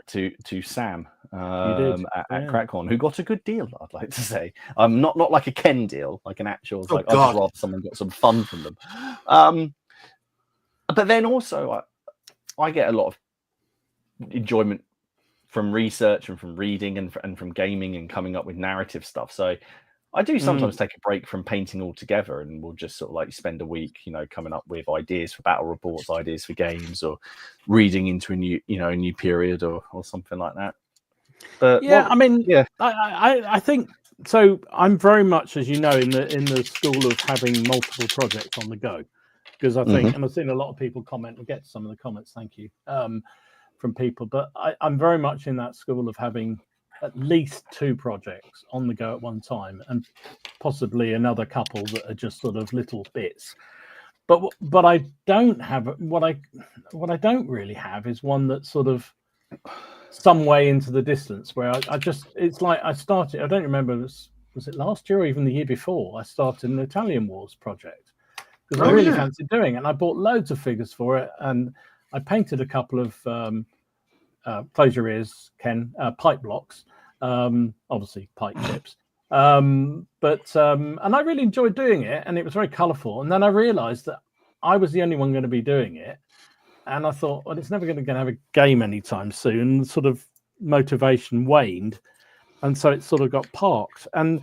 to Sam at Crackhorn, who got a good deal, I'd like to say. Not like a Ken deal, like an actual. I'd just rather someone got some fun from them. But then also, I get a lot of enjoyment from research and from reading and from gaming and coming up with narrative stuff. So I do sometimes take a break from painting altogether, and we'll just sort of like spend a week, coming up with ideas for battle reports, ideas for games, or reading into a new period or something like that. But I think so. I'm very much, as you know, in the school of having multiple projects on the go. Because I think, and I've seen a lot of people comment, we'll get to some of the comments, thank you, from people, but I'm very much in that school of having at least 2 projects on the go at one time, and possibly another couple that are just sort of little bits. But I don't have, what I don't really have is one that's sort of some way into the distance, where I just, it's like I started, I don't remember, was it last year or even the year before, I started an Italian Wars project. Because I really fancied doing it, and I bought loads of figures for it, and I painted a couple of close your ears, Ken, pipe blocks, obviously pipe chips, and I really enjoyed doing it, and it was very colourful. And then I realised that I was the only one going to be doing it, and I thought, well, it's never going to have a game anytime soon. Sort of motivation waned, and so it sort of got parked. And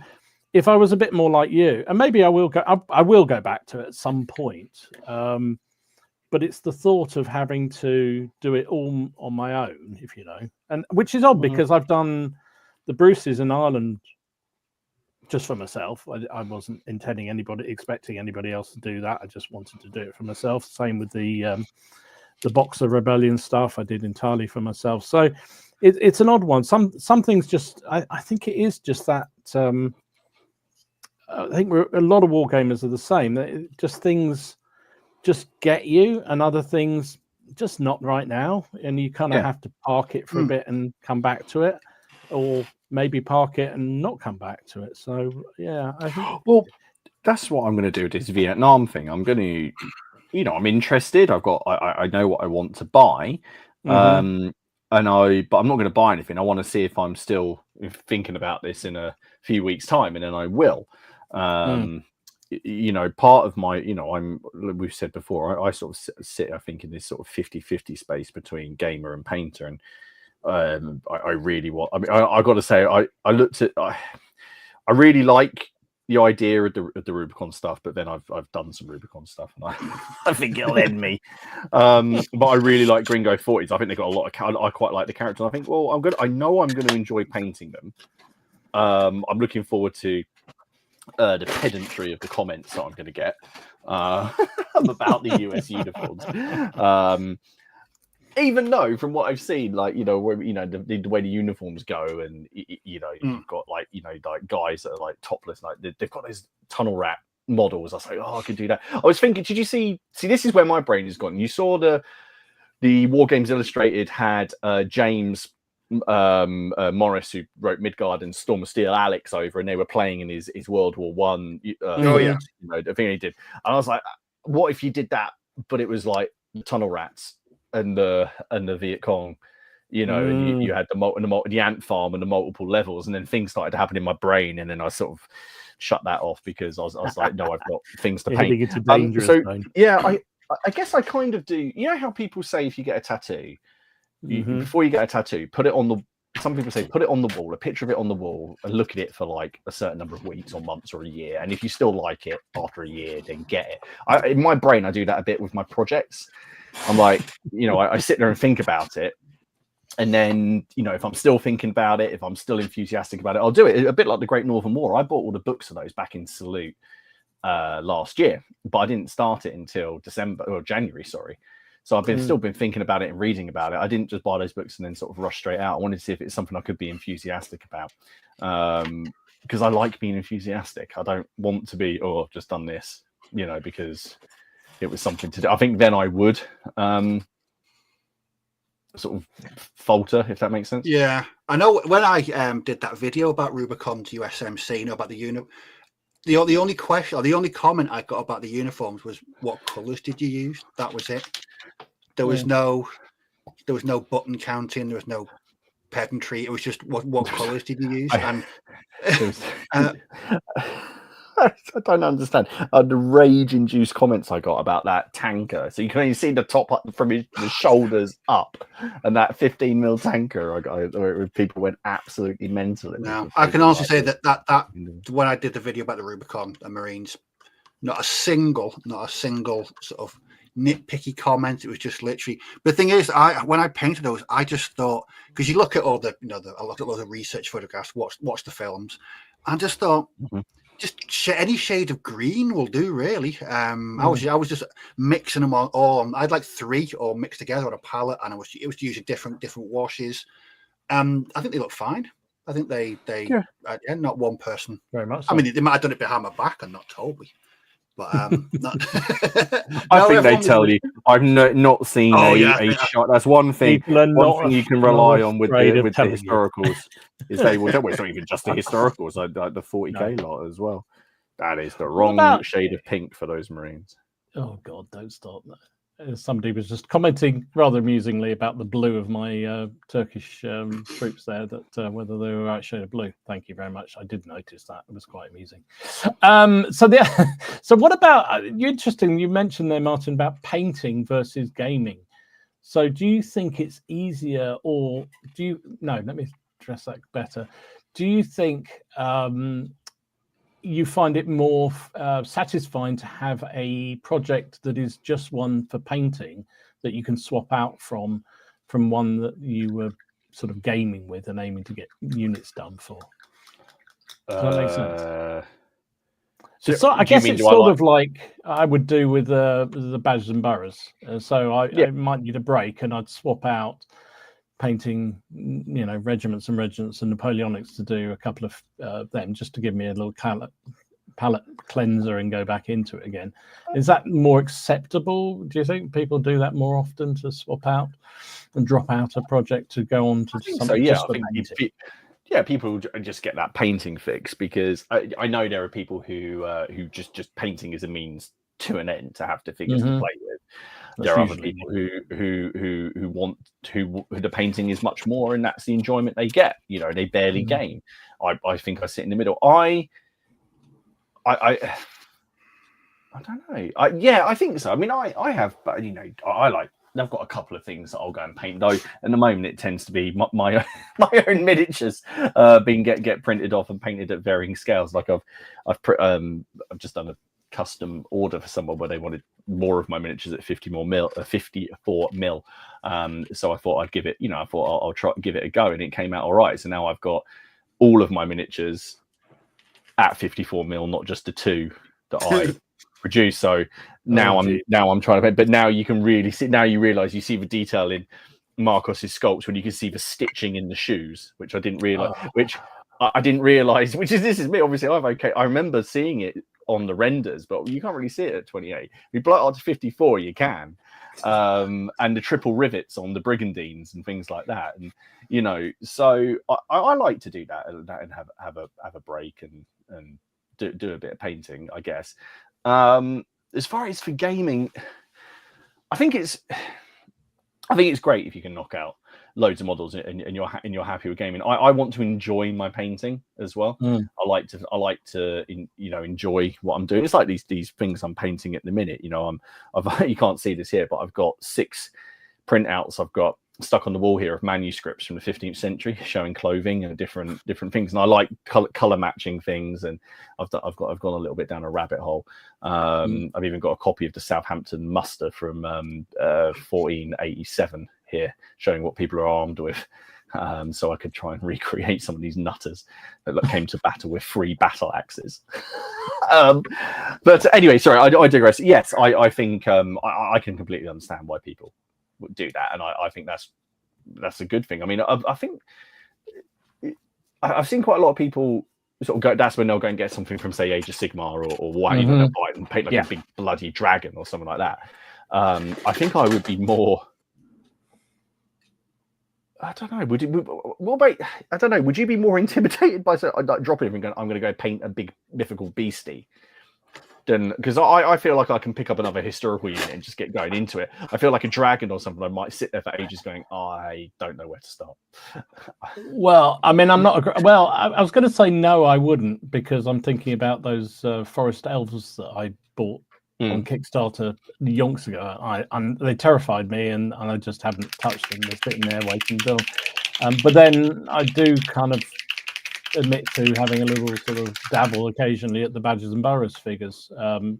if I was a bit more like you, and maybe I will go back to it at some point, but it's the thought of having to do it all on my own, if you know, and which is odd because I've done the Bruces in Ireland just for myself. I wasn't expecting anybody else to do that. I just wanted to do it for myself. Same with the Boxer Rebellion stuff I did entirely for myself. So it's an odd one. Some things just, I think it is just that. I think a lot of wargamers are the same. Just things just get you, and other things just not right now. And you kind of have to park it for a bit and come back to it, or maybe park it and not come back to it. So yeah, I think. Well, that's what I'm going to do with this Vietnam thing. I'm going to, I'm interested. I know what I want to buy, but I'm not going to buy anything. I want to see if I'm still thinking about this in a few weeks' time, and then I will. Part of my, we've said before, I sort of sit, I think, in this sort of 50-50 space between gamer and painter. And I really want, I got to say, I looked at, I really like the idea of the Rubicon stuff, but then I've done some Rubicon stuff, and I think it'll end me. But I really like Gringo 40s. I think they've got a lot of, I quite like the characters. I think, well, I know I'm going to enjoy painting them. I'm looking forward to the pedantry of the comments that I'm going to get about the US uniforms. Even though, from what I've seen, like, the way the uniforms go, and you've got like guys that are like topless, like they've got those tunnel rat models. I was like, oh, I could do that. I was thinking, did you see? This is where my brain has gone. You saw the War Games Illustrated had James Morris, who wrote Midgard and Storm of Steel, Alex over, and they were playing in his World War One. The thing he did, and I was like, what if you did that, but it was like the tunnel rats and the Viet Cong you know, and you had the ant farm and the multiple levels, and then things started to happen in my brain, and then I sort of shut that off because I was like, no, I've got things to paint. It's a dangerous zone. Yeah, I guess I kind of do. You know how people say if you get a tattoo, before you get a tattoo, put it on the. Some people say put it on the wall, a picture of it on the wall, and look at it for like a certain number of weeks or months or a year. And if you still like it after a year, then get it. In my brain, I do that a bit with my projects. I'm like, you know, I sit there and think about it. And then, you know, if I'm still thinking about it, if I'm still enthusiastic about it, I'll do it. A bit like the Great Northern War. I bought all the books of those back in Salute last year, but I didn't start it until January, sorry. So I've still been thinking about it and reading about it. I didn't just buy those books and then sort of rush straight out. I wanted to see if it's something I could be enthusiastic about, because I like being enthusiastic. I don't want to be, I've just done this, you know, because it was something to do. I think then I would sort of falter, if that makes sense. Yeah, I know when I did that video about Rubicon's USMC, you know, about the unit. The only question or the only comment I got about the uniforms was, what colours did you use? That was it. There was no button counting. There was no pedantry. It was just what colours did you use? I don't understand the rage-induced comments I got about that tanker. So you can only see the top from the shoulders up, and that 15mm tanker. People went absolutely mental. Now I can also say that when I did the video about the Rubicon and Marines, not a single sort of nitpicky comment. It was just literally. But the thing is, when I painted those, I just thought, because you look at all the, you know, I look at all the research photographs, watch the films, and just thought. Just any shade of green will do, really. I was just mixing them all. I had like 3 all mixed together on a palette, and it was using different washes. I think they look fine. I think they not one person. Very much so. I mean, they might have done it behind my back and not told me. But I think they tell you. I've not seen a shot. That's one thing. One thing you can rely on with the historicals is they will. It's not even just the historicals. Like the 40K lot as well. That is the wrong shade of pink for those Marines. Oh God, don't start that. Somebody was just commenting rather amusingly about the blue of my Turkish troops there, that whether they were the right shade of blue. Thank you very much. I did notice that. It was quite amusing. So what about, interesting, you mentioned there, Martin, about painting versus gaming. So do you think it's easier, or let me address that better. Do you think you find it more satisfying to have a project that is just one for painting that you can swap out from one that you were sort of gaming with and aiming to get units done for? Does that make sense? So I guess it's sort of like I would do with the badges and boroughs. So I might need a break, and I'd swap out painting, you know, regiments and Napoleonics to do a couple of them, just to give me a little palette cleanser and go back into it again. Is that more acceptable? Do you think people do that more often, to swap out and drop out a project to go on to something? So, yeah, people just get that painting fix, because I know there are people who just painting is a means to an end, to have to figures to play with. There are other people who want who the painting is much more, and that's the enjoyment they get. You know, they barely game. I think I sit in the middle. I don't know. I think so. I mean, I have, you know, I've got a couple of things that I'll go and paint, though. At the moment, it tends to be my own miniatures being get printed off and painted at varying scales. Like I've just done a custom order for someone where they wanted more of my miniatures at 54 mil. So I thought I'd give it, you know, I'll try give it a go, and it came out all right. So now I've got all of my miniatures at 54 mil, not just the 2 that I produce. So now I'm trying to paint, but now you can really see. Now you realize, you see the detail in Marcos's sculpts when you can see the stitching in the shoes, which I didn't realize. This is me. Obviously, I remember seeing it on the renders, but you can't really see it at 28. If you blow it out to 54, you can. And the triple rivets on the brigandines and things like that, and you know, so I like to do that and have a break and do a bit of painting, I guess. As far as for gaming, I think it's great if you can knock out loads of models and you're happy with gaming. I want to enjoy my painting as well. I like to enjoy what I'm doing. It's like these things I'm painting at the minute. You can't see this here, but I've got 6 printouts I've got stuck on the wall here of manuscripts from the 15th century showing clothing and different things, and I like color matching things, and I've gone a little bit down a rabbit hole. I've even got a copy of the Southampton muster from 1487 here showing what people are armed with, so I could try and recreate some of these nutters that came to battle with 3 battle axes. But anyway, sorry, I digress. Yes, I think I can completely understand why people would do that, and I think that's a good thing. I mean, I think I've seen quite a lot of people sort of go. That's when they'll go and get something from, say, Age of Sigmar or Wayne, and they'll buy it and paint like a big bloody dragon or something like that. I think I would be more. I don't know. I don't know. Would you be more intimidated by like dropping it and going, I'm going to go paint a big mythical beastie? Because I feel like I can pick up another historical unit and just get going into it. I feel like a dragon or something, I might sit there for ages going, I don't know where to start. Well, I mean, I'm not. I was going to say no, I wouldn't, because I'm thinking about those forest elves that I bought on Kickstarter yonks ago. They terrified me, and I just haven't touched them. They're sitting there waiting till. But then I do kind of admit to having a little sort of dabble occasionally at the Badgers and Burrows figures,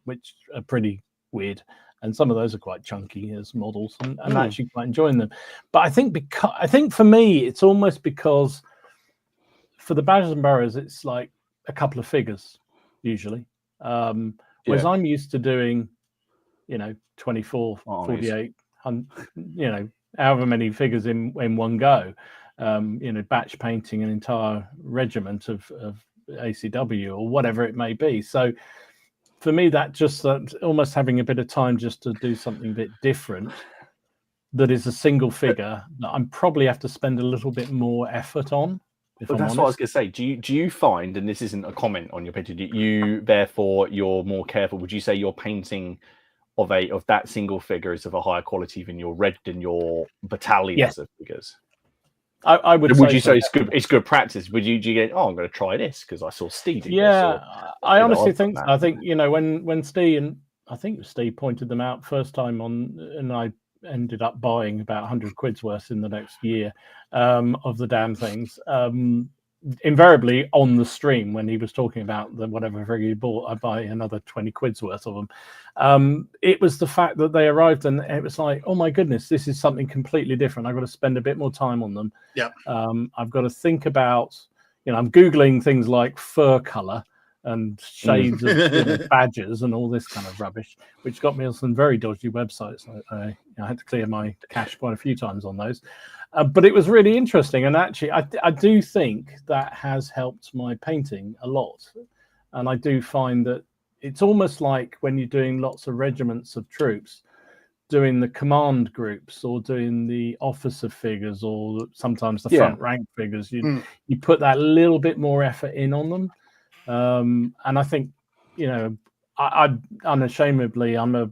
which are pretty weird, and some of those are quite chunky as models, and I'm actually quite enjoying them. But I think for me it's almost because for the Badgers and Burrows it's like a couple of figures usually, whereas I'm used to doing 24, 48, however many figures in one go. Batch painting an entire regiment of ACW or whatever it may be. So for me, that just almost having a bit of time just to do something a bit different that is a single figure that I'm probably have to spend a little bit more effort on. But that's what I was going to say. Do you find, and this isn't a comment on your painting, therefore you're more careful? Would you say your painting of that single figure is of a higher quality than your battalions of figures? I would. Would you say it's good? It's good practice. Would you get? Oh, I'm going to try this because I saw Steve. I honestly think. I think when Steve, and I think Steve pointed them out first time on, and I ended up buying about 100 quid's worth in the next year of the damn things. Invariably on the stream when he was talking about whatever figure he bought, I buy another 20 quid's worth of them. It was the fact that they arrived and it was like, oh my goodness, this is something completely different. I've got to spend a bit more time on them. I've got to think about, I'm Googling things like fur color and shades of badgers and all this kind of rubbish, which got me on some very dodgy websites. I had to clear my cache quite a few times on those. But it was really interesting, and actually I do think that has helped my painting a lot. And I do find that it's almost like when you're doing lots of regiments of troops, doing the command groups or doing the officer figures or sometimes the front rank figures, you put that little bit more effort in on them. And I think, I unashamedly, I'm a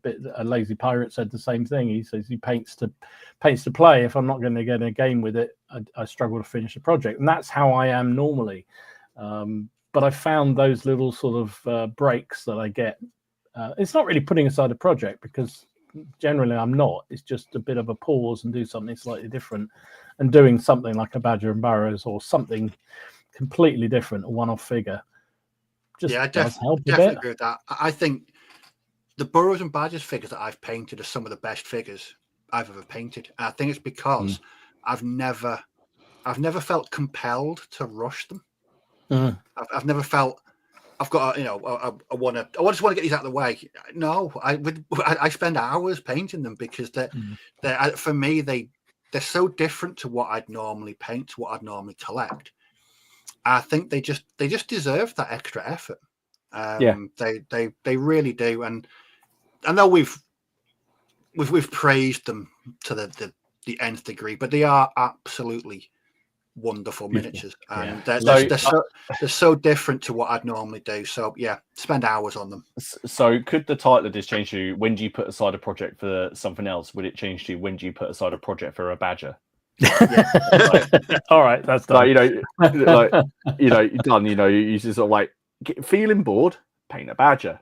bit. A lazy pirate said the same thing. He says he paints to play. If I'm not going to get in a game with it, I struggle to finish a project, and that's how I am normally. But I found those little sort of breaks that I get. It's not really putting aside a project because generally I'm not. It's just a bit of a pause and do something slightly different, and doing something like a Badger and Burrows or something completely different, a one-off figure. I definitely agree with that. I think the Burrows and Badgers figures that I've painted are some of the best figures I've ever painted. And I think it's because I've never felt compelled to rush them. I've never felt I've got I just want to get these out of the way. No, I spend hours painting them because they're for me they're so different to what I'd normally paint, to what I'd normally collect. I think they just deserve that extra effort. They really do. And I know we've praised them to the nth degree, but they are absolutely wonderful miniatures, and they're so different to what I'd normally do. So spend hours on them. So could the title of this change you when do you put aside a project for something else? Would it change to when do you put aside a project for a Badger? All right, that's done. You're done. You just sort of like feeling bored, paint a badger.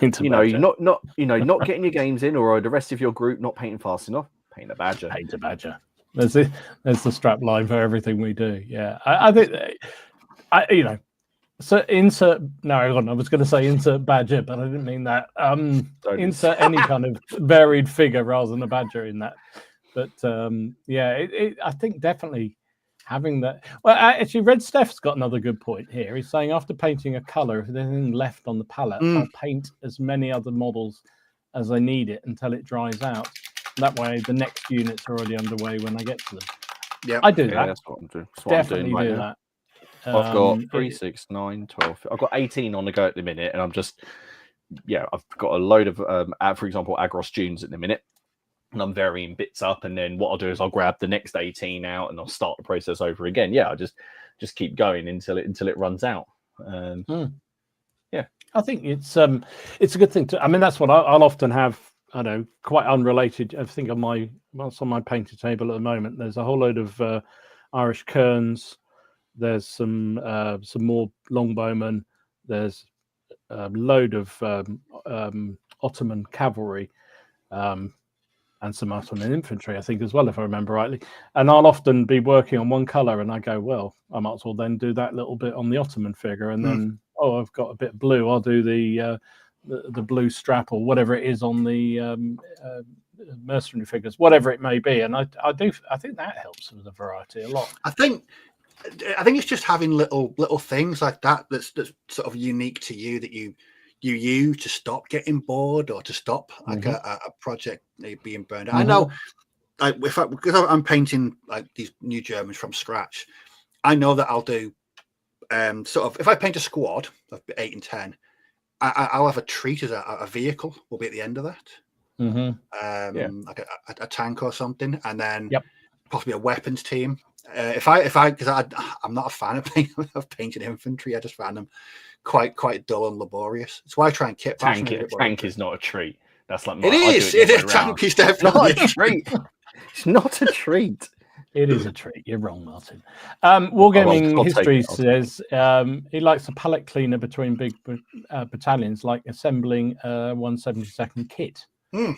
You're not getting your games in, or the rest of your group not painting fast enough, paint a badger. Paint a badger. There's the strap line for everything we do. Yeah, I think So insert. No, hang on. I was going to say insert badger, but I didn't mean that. Insert any kind of varied figure rather than a badger in that. But I think definitely having that. Well, actually, Red Steph's got another good point here. He's saying after painting a color, if there's anything left on the palette, I'll paint as many other models as I need it until it dries out. That way, the next unit's are already underway when I get to them. Yeah, I do that. That's what I'm doing. Definitely do that. I've got 3, 6, 9, 12. I've got 18 on the go at the minute, and I'm just, I've got a load of, for example, Agros Dunes at the minute, and I'm varying bits up. And then what I'll do is I'll grab the next 18 out, and I'll start the process over again. Yeah, I just keep going until it runs out. Yeah, I think it's a good thing to. I mean, that's what I'll often have. I know, quite unrelated. I think on my painted table at the moment, there's a whole load of Irish Kerns. There's some more longbowmen. There's a load of Ottoman cavalry and some Ottoman infantry, I think, as well, if I remember rightly. And I'll often be working on one colour, and I go, well, I might as well then do that little bit on the Ottoman figure, and then I've got a bit of blue. I'll do the blue strap or whatever it is on the mercenary figures, whatever it may be. And I think that helps with the variety a lot. I think it's just having little things like that that's sort of unique to you that you use to stop getting bored or to stop like a project being burned out. I know, like because I'm painting like these new Germans from scratch, I know that I'll do sort of, if I paint a squad of 8 and 10, I'll have a treat as a vehicle will be at the end of that. Like a tank or something, and then possibly a weapons team. If I because I'm not a fan of painting infantry. I just find them quite dull and laborious. That's why I try and kit. Tank is not a treat. That's like it is. Tank is definitely not a treat. It's not a treat. It is a treat. You're wrong, Martin. Wargaming History says he likes a palette cleaner between big battalions, like assembling 172nd kit.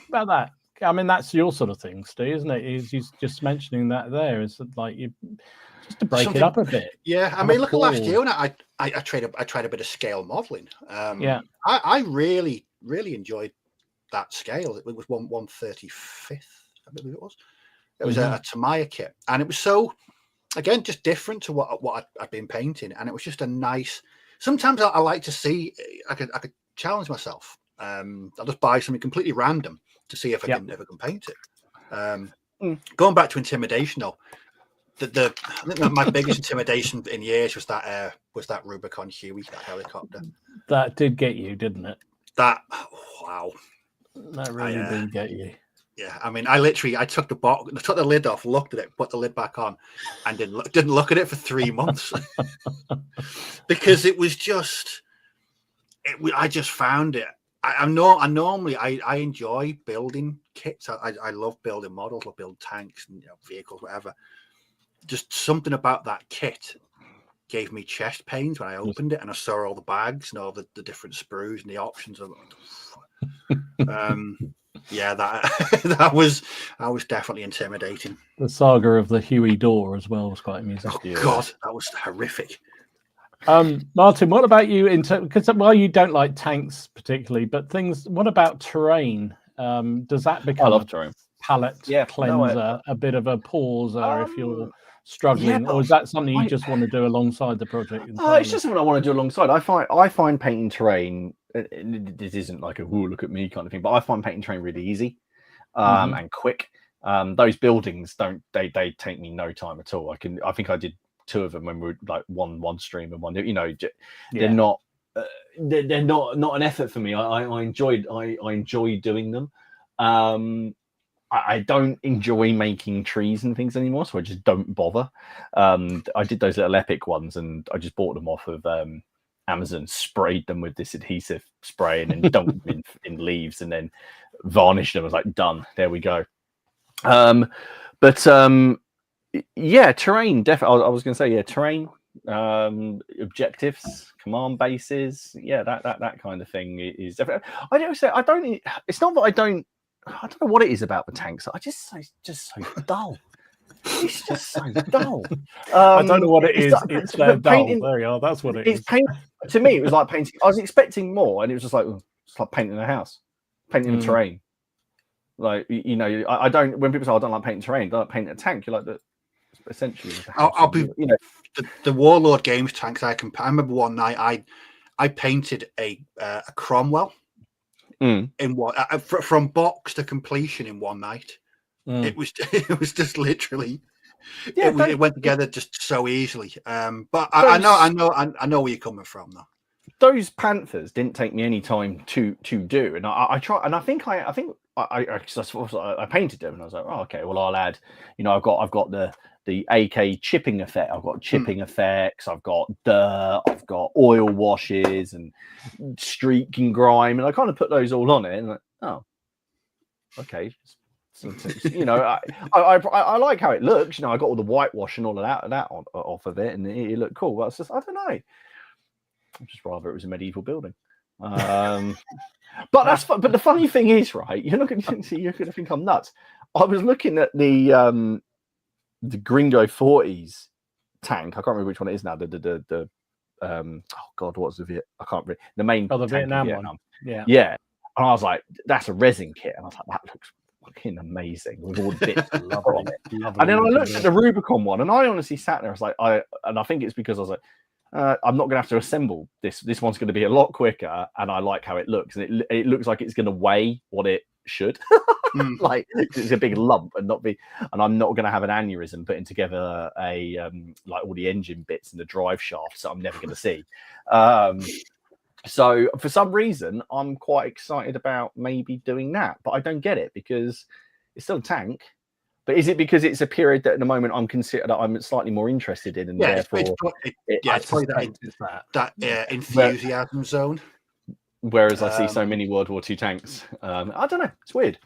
About that. I mean, that's your sort of thing, Stu, isn't it? He's just mentioning that there. Is like you just to break it up a bit. Yeah, I mean, look at last year when I tried a bit of scale modelling. I really enjoyed that scale. It was 1/35th, I believe it was. It was a Tamaya kit, and it was so, again, just different to what I'd been painting, and it was just a nice. Sometimes I like to see I could challenge myself. I'll just buy something completely random to see if I can paint it. Going back to intimidation, though, I think my biggest intimidation in years was that Rubicon Huey, that helicopter. That did get you, didn't it? That really did get you. Yeah, I mean, I took the lid off, looked at it, put the lid back on, and didn't look at it for 3 months because it was just. I just found it. I normally enjoy building kits. I love building models. I build tanks and vehicles, whatever. Just something about that kit gave me chest pains when I opened it and I saw all the bags and all the different sprues and the options. That was definitely intimidating. The saga of the Huey door as well was quite amusing. Oh God, that was horrific. Martin, what about you? Because you don't like tanks particularly, but what about terrain? Does that become a palette cleanser, a bit of a pauser if you're struggling, or is that something you just want to do alongside the project? It's just something I want to do alongside. I find painting terrain. This isn't like a look at me kind of thing, but I find painting terrain really easy and quick. Those buildings they take me no time at all. I think I did 2 of them when we were like one stream and one. They're not an effort for me. I enjoy doing them. I don't enjoy making trees and things anymore, so I just don't bother. I did those little epic ones, and I just bought them off of Amazon, sprayed them with this adhesive spray, and then dumped them in leaves, and then varnished them. I was like, done. There we go. Yeah, terrain. Definitely. I was going to say, yeah, terrain, objectives, command bases. Yeah, that kind of thing is definitely. I don't say I don't. It's not that I don't know what it is about the tanks. It's just so dull. It's just so dull. I don't know what it is. It's dull. painting, There you are. That's what it is. To me, it was like painting. I was expecting more, and it was just like it's like painting a house, painting the terrain. Like I don't. When people say I don't like painting terrain, I don't like painting a tank. You're like that. Essentially, I'll be the Warlord Games tanks. I remember one night I painted a Cromwell in what from box to completion in one night. It was just literally it went together just so easily. But I know where you're coming from though. Those Panthers didn't take me any time to do, and I try, and I think I painted them, and I was like, oh, okay, well I'll add, I've got the AK chipping effect, I've got chipping effects, I've got dirt, I've got oil washes and streak and grime, and I kind of put those all on it, and like, oh, okay. So, I like how it looks. I got all the whitewash and all of that off of it, and it looked cool. But it's just, I don't know. I'd just rather it was a medieval building. But the funny thing is, right? You're going to think I'm nuts. I was looking at the Gringo 40s tank. I can't remember which one it is now. Oh God, what's the I can't remember the main. Oh, the Vietnam one. Yeah. And I was like, that's a resin kit, and I was like, that looks fucking amazing with all the bits. Lovely. And then I looked at the Rubicon one, and I honestly sat there. I was like, I think it's because I was like, I'm not going to have to assemble this. This one's going to be a lot quicker, and I like how it looks. And it looks like it's going to weigh what it should. Like it's a big lump, and I'm not going to have an aneurysm putting together like all the engine bits and the drive shafts that I'm never going to see. So for some reason, I'm quite excited about maybe doing that, but I don't get it because it's still a tank. But is it because it's a period that at the moment I'm slightly more interested in, and therefore it's probably that enthusiasm zone. Whereas I see so many World War II tanks, I don't know. It's weird.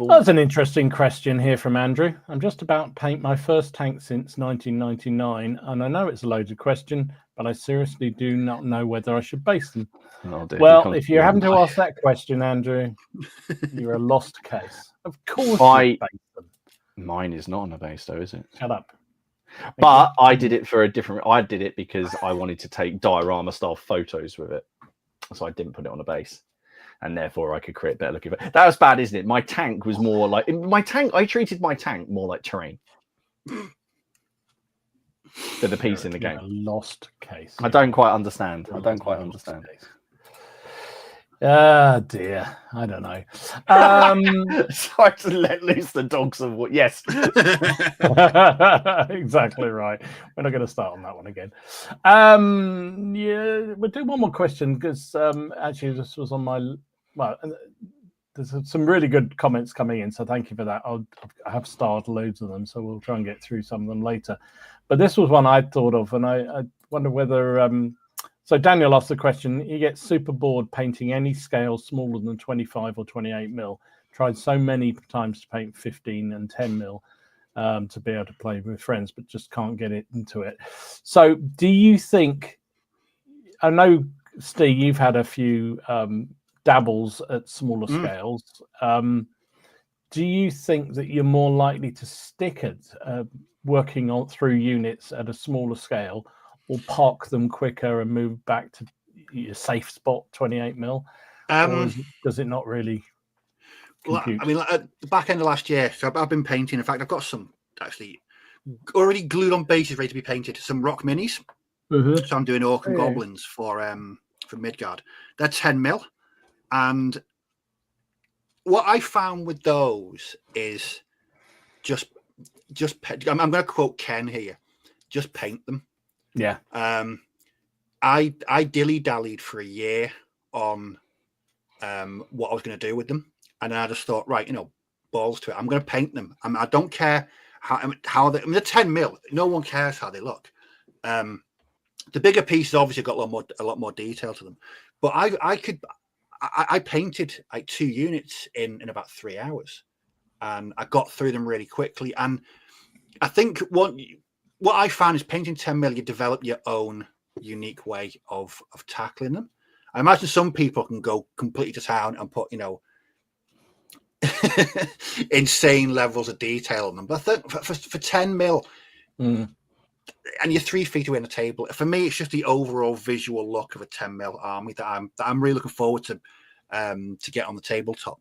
That's an interesting question here from Andrew. I'm just about to paint my first tank since 1999, and I know it's a loaded question, but I seriously do not know whether I should base them. Well, if you're having to ask that question, Andrew, you're a lost case. Of course, you base them. Mine is not on a base, though, is it? Shut up. But I did it for a different. I did it because I wanted to take diorama style photos with it, so I didn't put it on a base. And therefore, I could create better looking. That was bad, isn't it? My tank was more like I treated my tank more like terrain. For the piece in the game. A lost case. I don't quite understand. Ah, dear. I don't know. So I just let loose the dogs of what? Yes. Exactly right. We're not going to start on that one again. Yeah, we'll do one more question because actually this was on my. Well, there's some really good comments coming in, so thank you for that. I have starred loads of them, so we'll try and get through some of them later. But this was one I'd thought of, and I wonder whether. So Daniel asked the question, he gets super bored painting any scale smaller than 25 or 28 mil. Tried so many times to paint 15 and 10 mil to be able to play with friends, but just can't get it into it. So do you think, I know, Steve, you've had a few dabbles at smaller scales. Do you think that you're more likely to stick at working on through units at a smaller scale, or park them quicker and move back to your safe spot, 28 mil? Or does it not really compute? I mean, at the back end of last year, so I've been painting. In fact, I've got some actually already glued on bases ready to be painted, some rock minis. So I'm doing Orc and Goblins for Midgard. They're 10 mil. And what I found with those is just I'm going to quote Ken here, just paint them. Yeah. I dilly-dallied for a year on what I was going to do with them. And then I just thought, right, balls to it. I'm going to paint them. I don't care how they, they're 10 mil. No one cares how they look. The bigger pieces obviously got a lot more detail to them. But I painted like 2 units in about 3 hours. and I got through them really quickly. And I think what I found is painting 10 mil, you develop your own unique way of tackling them. I imagine some people can go completely to town and put, insane levels of detail on them. But I think for 10 mil, and you're 3 feet away on the table, for me, it's just the overall visual look of a 10 mil army that I'm really looking forward to get on the tabletop.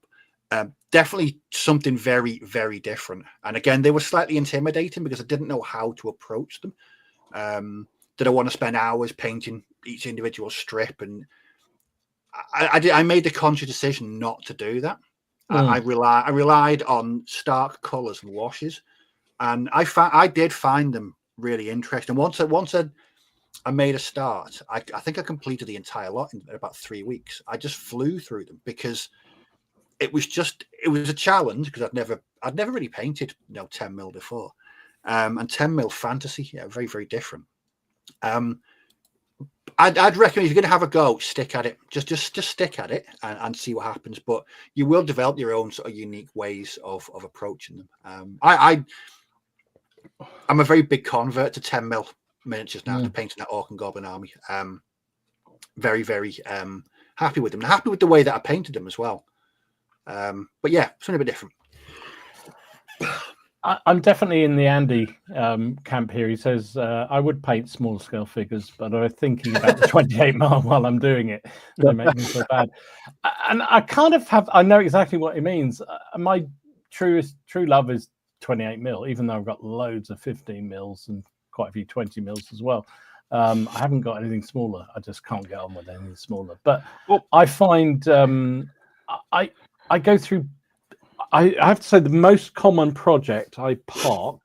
Definitely something very, very different. And again, they were slightly intimidating because I didn't know how to approach them. Did I want to spend hours painting each individual strip? And I made the conscious decision not to do that. I relied on stark colors and washes, and I did find them really interesting. Once I made a start, I think I completed the entire lot in about 3 weeks. I just flew through them because it was a challenge, because I'd never really painted 10 mil before, and 10 mil fantasy, very, very different. I'd recommend, if you're going to have a go, stick at it. Just stick at it and see what happens. But you will develop your own sort of unique ways of approaching them. I'm a very big convert to 10 mil miniatures now, to painting that Orc and Goblin army. Very, very happy with them. I'm happy with the way that I painted them as well. But yeah, something a bit different. I'm definitely in the Andy camp here. He says, I would paint small scale figures, but I'm thinking about the 28 mil while I'm doing it. They make me feel bad. And I kind of I know exactly what he means. My true love is 28 mil, even though I've got loads of 15 mils and quite a few 20 mils as well. I haven't got anything smaller. I just can't get on with anything smaller. But I find I go through. I have to say the most common project I park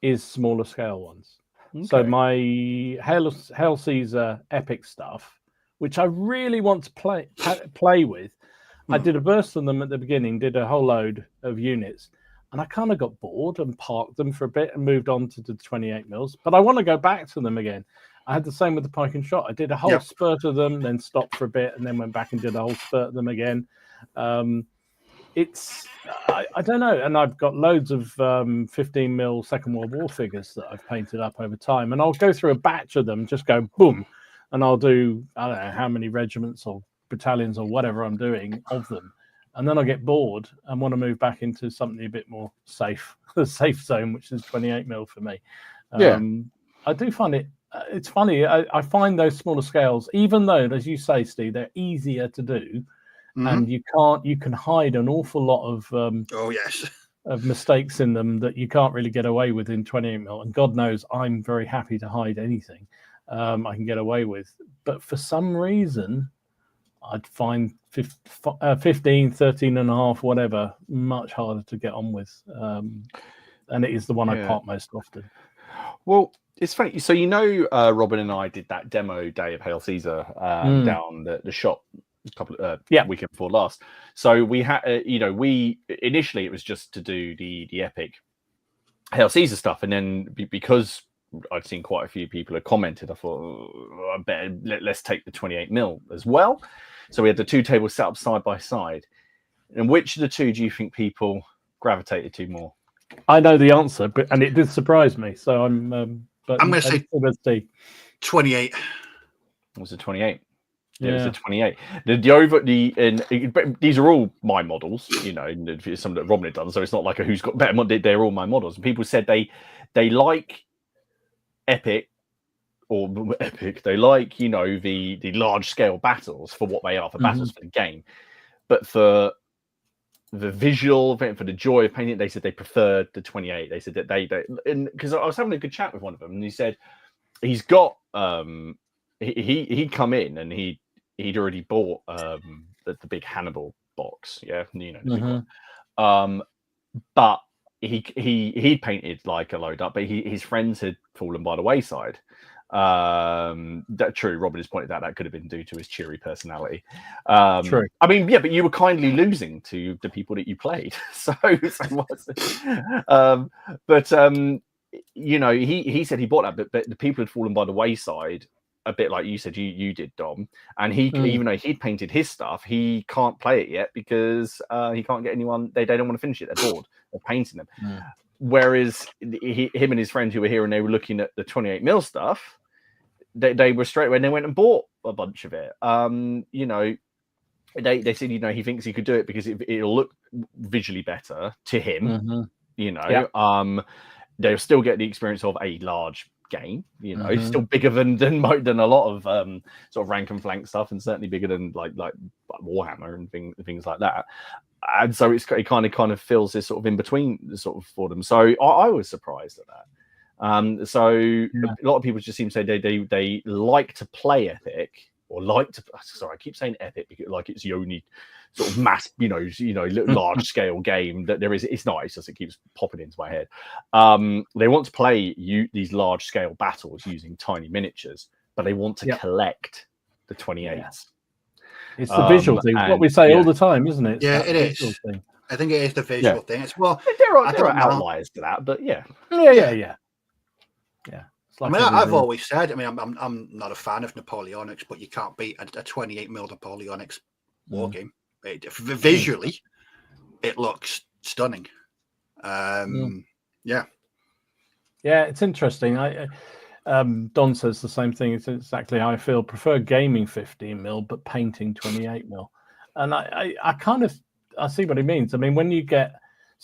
is smaller scale ones. Okay. So my Hail Caesar epic stuff, which I really want to play with, I did a burst of them at the beginning, did a whole load of units, and I kind of got bored and parked them for a bit and moved on to the 28 mils. But I want to go back to them again. I had the same with the pike and shot. I did a whole spurt of them, then stopped for a bit, and then went back and did a whole spurt of them again. I don't know, and I've got loads of 15 mil Second World War figures that I've painted up over time, and I'll go through a batch of them, just go boom, and I'll do, I don't know how many regiments or battalions or whatever I'm doing of them, and then I'll get bored and want to move back into something a bit more safe, the safe zone, which is 28 mil for me. I do find it's funny. I find those smaller scales, even though, as you say, Steve, they're easier to do. And you can hide an awful lot of of mistakes in them that you can't really get away with in 28 mil. And God knows I'm very happy to hide anything I can get away with. But for some reason, I'd find 15, 13 and a half, whatever, much harder to get on with. And it is the one I park most often. Well, it's funny. So, Robin and I did that demo day of Hail Caesar down the shop weekend before last. So we had we initially it was just to do the epic Hail Caesar stuff, and then because I'd seen quite a few people had commented, I thought I better let's take the 28 mil as well. So we had the two tables set up side by side, and which of the two do you think people gravitated to more? I know the answer, and it did surprise me, so I'm going to say 28. Was it 28? It was a 28. These are all my models, some that Robin had done. So it's not like a who's got better model. They're all my models. And people said they like epic. They like the large scale battles for what they are, for battles for the game. But for the visual, for the joy of painting, they said they preferred the 28. They said that because I was having a good chat with one of them, and he said he's got he'd come in and he'd already bought the big Hannibal box, the big one. But he painted like a load up, but his friends had fallen by the wayside. That true. Robin has pointed out that could have been due to his cheery personality. True. I mean, but you were kindly losing to the people that you played. He said he bought that, but the people had fallen by the wayside. a bit like you said you did, Dom, and he even though he'd painted his stuff, he can't play it yet because he can't get anyone. They don't want to finish it. They're bored of painting them. Whereas him and his friends who were here and they were looking at the 28mm stuff, they were straight away and they went and bought a bunch of it. You know, they said, you know, he thinks he could do it because it'll look visually better to him. You know, they'll still get the experience of a large game. You know, it's still bigger than a lot of sort of rank and flank stuff, and certainly bigger than like Warhammer and things like that. And so it kind of fills this sort of in between sort of for them. So I was surprised at that. A lot of people just seem to say they like to play Epic, or like to. Sorry, I keep saying Epic because like it's the only sort of mass, you know, large scale game that there is. It's not. It's just it keeps popping into my head. They want to play these large scale battles using tiny miniatures, but they want to collect the 28s. It's the visual thing. What we say all the time, isn't it? Yeah, it is. Thing. I think it is the visual thing. It's there are outliers to that, but yeah. Like I mean, I've always said. I mean, I'm not a fan of Napoleonics, but you can't beat a 28mm Napoleonics war game. Visually, it looks stunning. Yeah, it's interesting. Don says the same thing. It's exactly how I feel. Prefer gaming 15mm, but painting 28mm. And I see what he means. I mean, when you get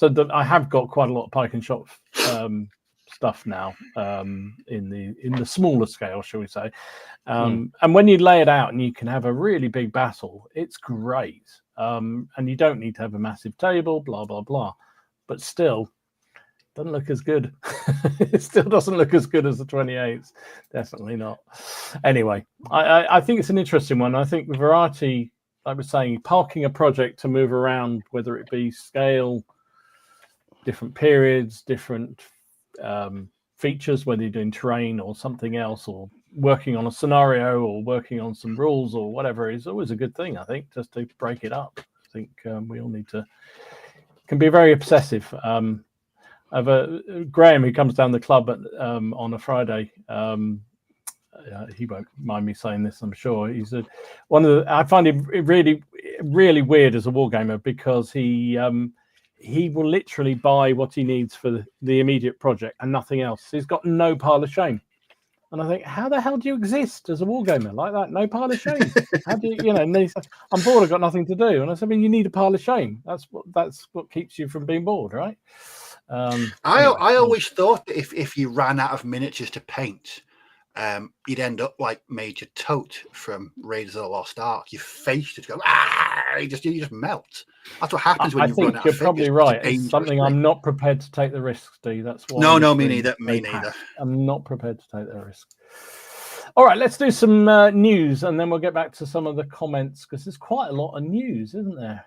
I have got quite a lot of pike and shot stuff now in the smaller scale, shall we say? And when you lay it out and you can have a really big battle, it's great. And you don't need to have a massive table, blah blah blah. But still, doesn't look as good. It still doesn't look as good as the 28s. Definitely not. Anyway, I think it's an interesting one. I think the variety, like we're saying, parking a project to move around, whether it be scale, different periods, different features, whether you're doing terrain or something else, or working on a scenario or working on some rules or whatever, is always a good thing, I think, just to break it up. I think we all need to, can be very obsessive. I have Graham who comes down the club on a Friday. He won't mind me saying this, I'm sure. He's I find him really, really weird as a wargamer, because he will literally buy what he needs for the immediate project and nothing else. He's got no pile of shame. And I think, how the hell do you exist as a wargamer like that? No pile of shame. How do you, and then he said, I'm bored, I've got nothing to do. And I said, you need a pile of shame. That's what keeps you from being bored, right? I always thought that if you ran out of miniatures to paint, you'd end up like Major Tote from Raiders of the Lost Ark. Your face just goes, you just melt. That's what happens when you run out of figures. I think you're probably right. It's something I'm not prepared to take the risk, Steve. That's why. No, me neither. Me neither. I'm not prepared to take that risk. All right, let's do some news, and then we'll get back to some of the comments, because there's quite a lot of news, isn't there?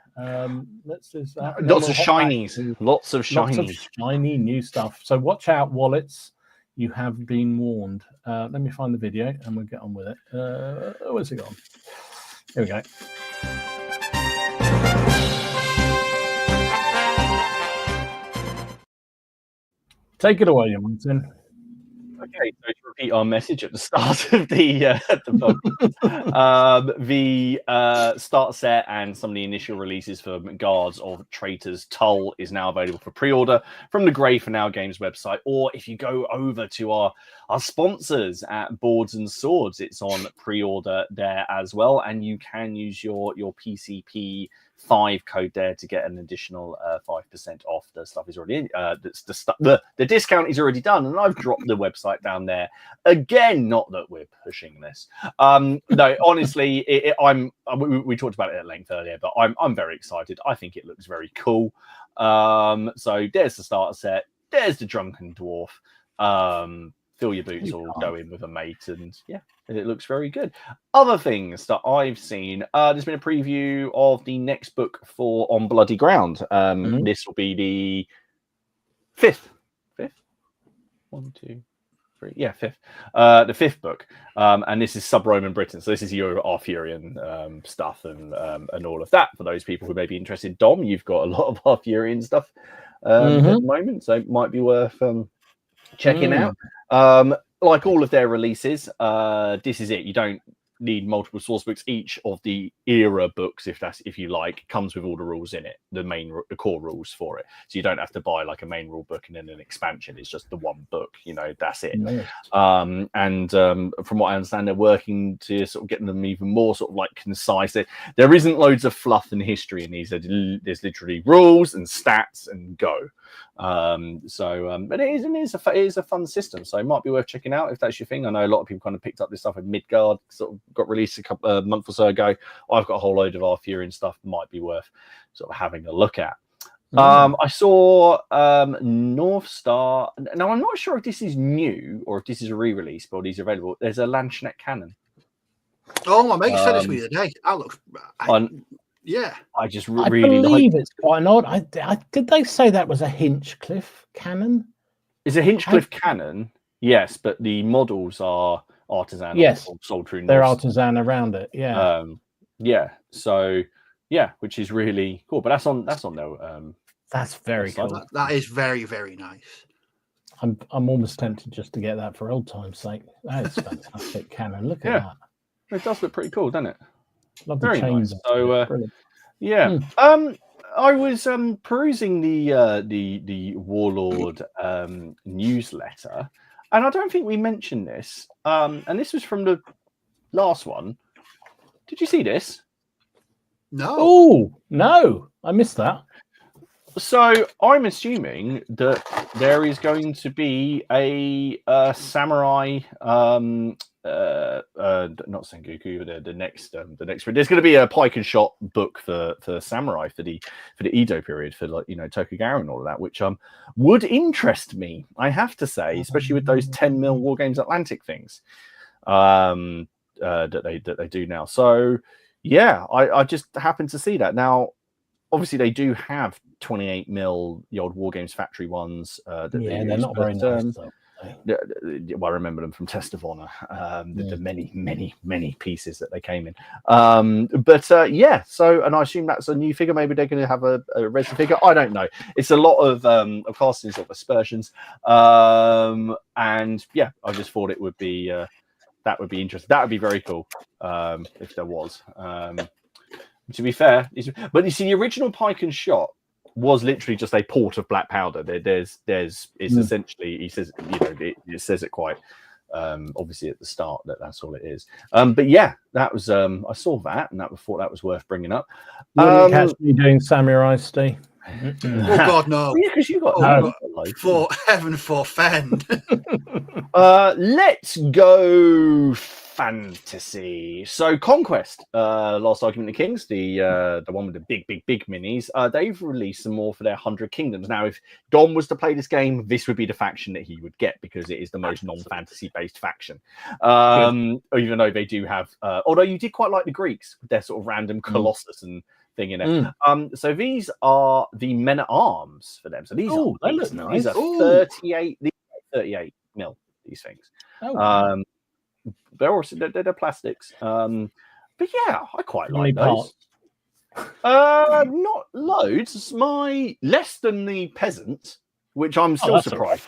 Let's do that. Lots of shinies. Lots of shiny new stuff. So watch out, wallets. You have been warned. Let me find the video, and we'll get on with it. Where's it gone? Here we go. Take it away, Martin. Okay, so to repeat our message at the start of the starter set and some of the initial releases for Guards of Traitor's Toll is now available for pre-order from the Grey for Now Games website, or if you go over to our sponsors at Boards and Swords, it's on pre-order there as well, and you can use your PCP 5 code there to get an additional 5% off. The stuff is already in. The discount is already done, and I've dropped the website down there again. Not that we're pushing this. No, honestly, we talked about it at length earlier, but I'm very excited. I think it looks very cool. So there's the starter set. There's the Drunken Dwarf. Fill your boots or go in with a mate, and it looks very good. Other things that I've seen, there's been a preview of the next book for On Bloody Ground. This will be the fifth. One, two, three. Yeah, fifth. The fifth book, and this is Sub-Roman Britain. So this is your Arthurian stuff and all of that. For those people who may be interested, Dom, you've got a lot of Arthurian stuff at the moment, so it might be worth checking out. like all of their releases, this is it. You don't need multiple source books. Each of the era books, if you like, comes with all the rules in it, the core rules for it. So you don't have to buy like a main rule book and then an expansion. It's just the one book, that's it. Nice. And from what I understand, they're working to sort of get them even more sort of like concise. There isn't loads of fluff and history in these. There's literally rules and stats and go. But it is a fun system, so it might be worth checking out if that's your thing. I know a lot of people kind of picked up this stuff in Midgard, sort of got released a month or so ago. I've got a whole load of Arthurian stuff, might be worth sort of having a look at. I saw North Star. Now I'm not sure if this is new or if this is a re-release, but these are available. There's a Lanchnet cannon. Oh, my mate said this to me today. Yeah, I just I really believe it's quite an odd. Did they say that was a Hinchcliffe cannon? It's a Hinchcliffe cannon, yes, but the models are artisan. Yes, sold through. They're artisan around it. Yeah, So which is really cool. But that's on their. That's very cool. That is very, very nice. I'm almost tempted just to get that for old time's sake. That is fantastic cannon. Look at that. It does look pretty cool, doesn't it? Love the Very chains. nice. So I was perusing the Warlord newsletter, and I don't think we mentioned this. And this was from the last one. Did you see this? No. Oh no, I missed that. So I'm assuming that there is going to be a samurai, not Sengoku, but the next. There's going to be a pike and shot book for samurai for the Edo period, for Tokugawa and all of that, which would interest me, I have to say, especially with those 10 mil War Games Atlantic things that they do now. So yeah, I just happened to see that. Now obviously they do have 28 mil the old War Games factory ones. They're not very nice. Well, I remember them from Test of Honor, the many pieces that they came in. So, and I assume that's a new figure. Maybe they're going to have a resin figure. I don't know. It's a lot of castings of aspersions. And yeah, I just thought it would be that would be interesting. That would be very cool if there was. To be fair, but you see, the original pike and shot was literally just a port of black powder. It's essentially, he says, it says it quite obviously at the start that's all it is. But yeah, that was I saw that and thought that was worth bringing up. Catch me doing samurai, Steve. Oh God, no! Because you got for heaven forfend. Let's go fantasy. So Conquest, Last Argument of Kings, the one with the big minis. They've released some more for their 100 Kingdoms. Now, if Dom was to play this game, this would be the faction that he would get because it is the most non-fantasy based faction. Even though they do have, although you did quite like the Greeks with their sort of random Colossus and thing in it. So these are the men at arms for them. So these they look nice. These are 38 mil. These things. They're also they're plastics. But yeah, I quite like those. Not loads. It's less than the peasant, which I'm still surprised.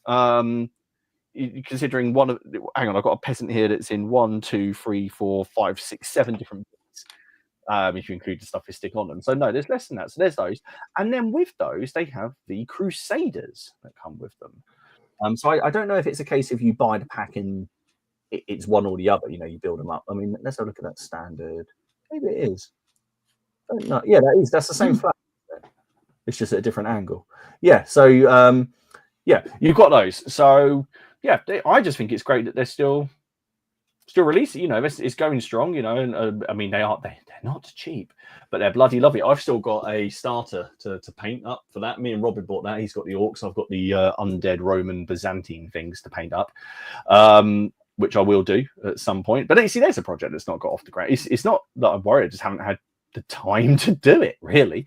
Considering hang on, I've got a peasant here that's in 1, 2, 3, 4, 5, 6, 7 different bits. If you include the stuff they stick on them. So no, there's less than that. So there's those. And then with those, they have the Crusaders that come with them. So I don't know if it's a case if you buy the pack and it's one or the other, you build them up. I mean, let's have a look at that standard. Maybe it is. No, yeah, that's the same flag. It's just at a different angle. Yeah, so yeah, you've got those. So yeah, I just think it's great that they're still releasing. It's going strong. And I mean, they're not cheap, but they're bloody lovely. I've still got a starter to paint up for that. Me and Robin bought that. He's got the orcs. I've got the undead Roman Byzantine things to paint up, which I will do at some point. But see, there's a project that's not got off the ground. It's not that I'm worried. I just haven't had the time to do it really.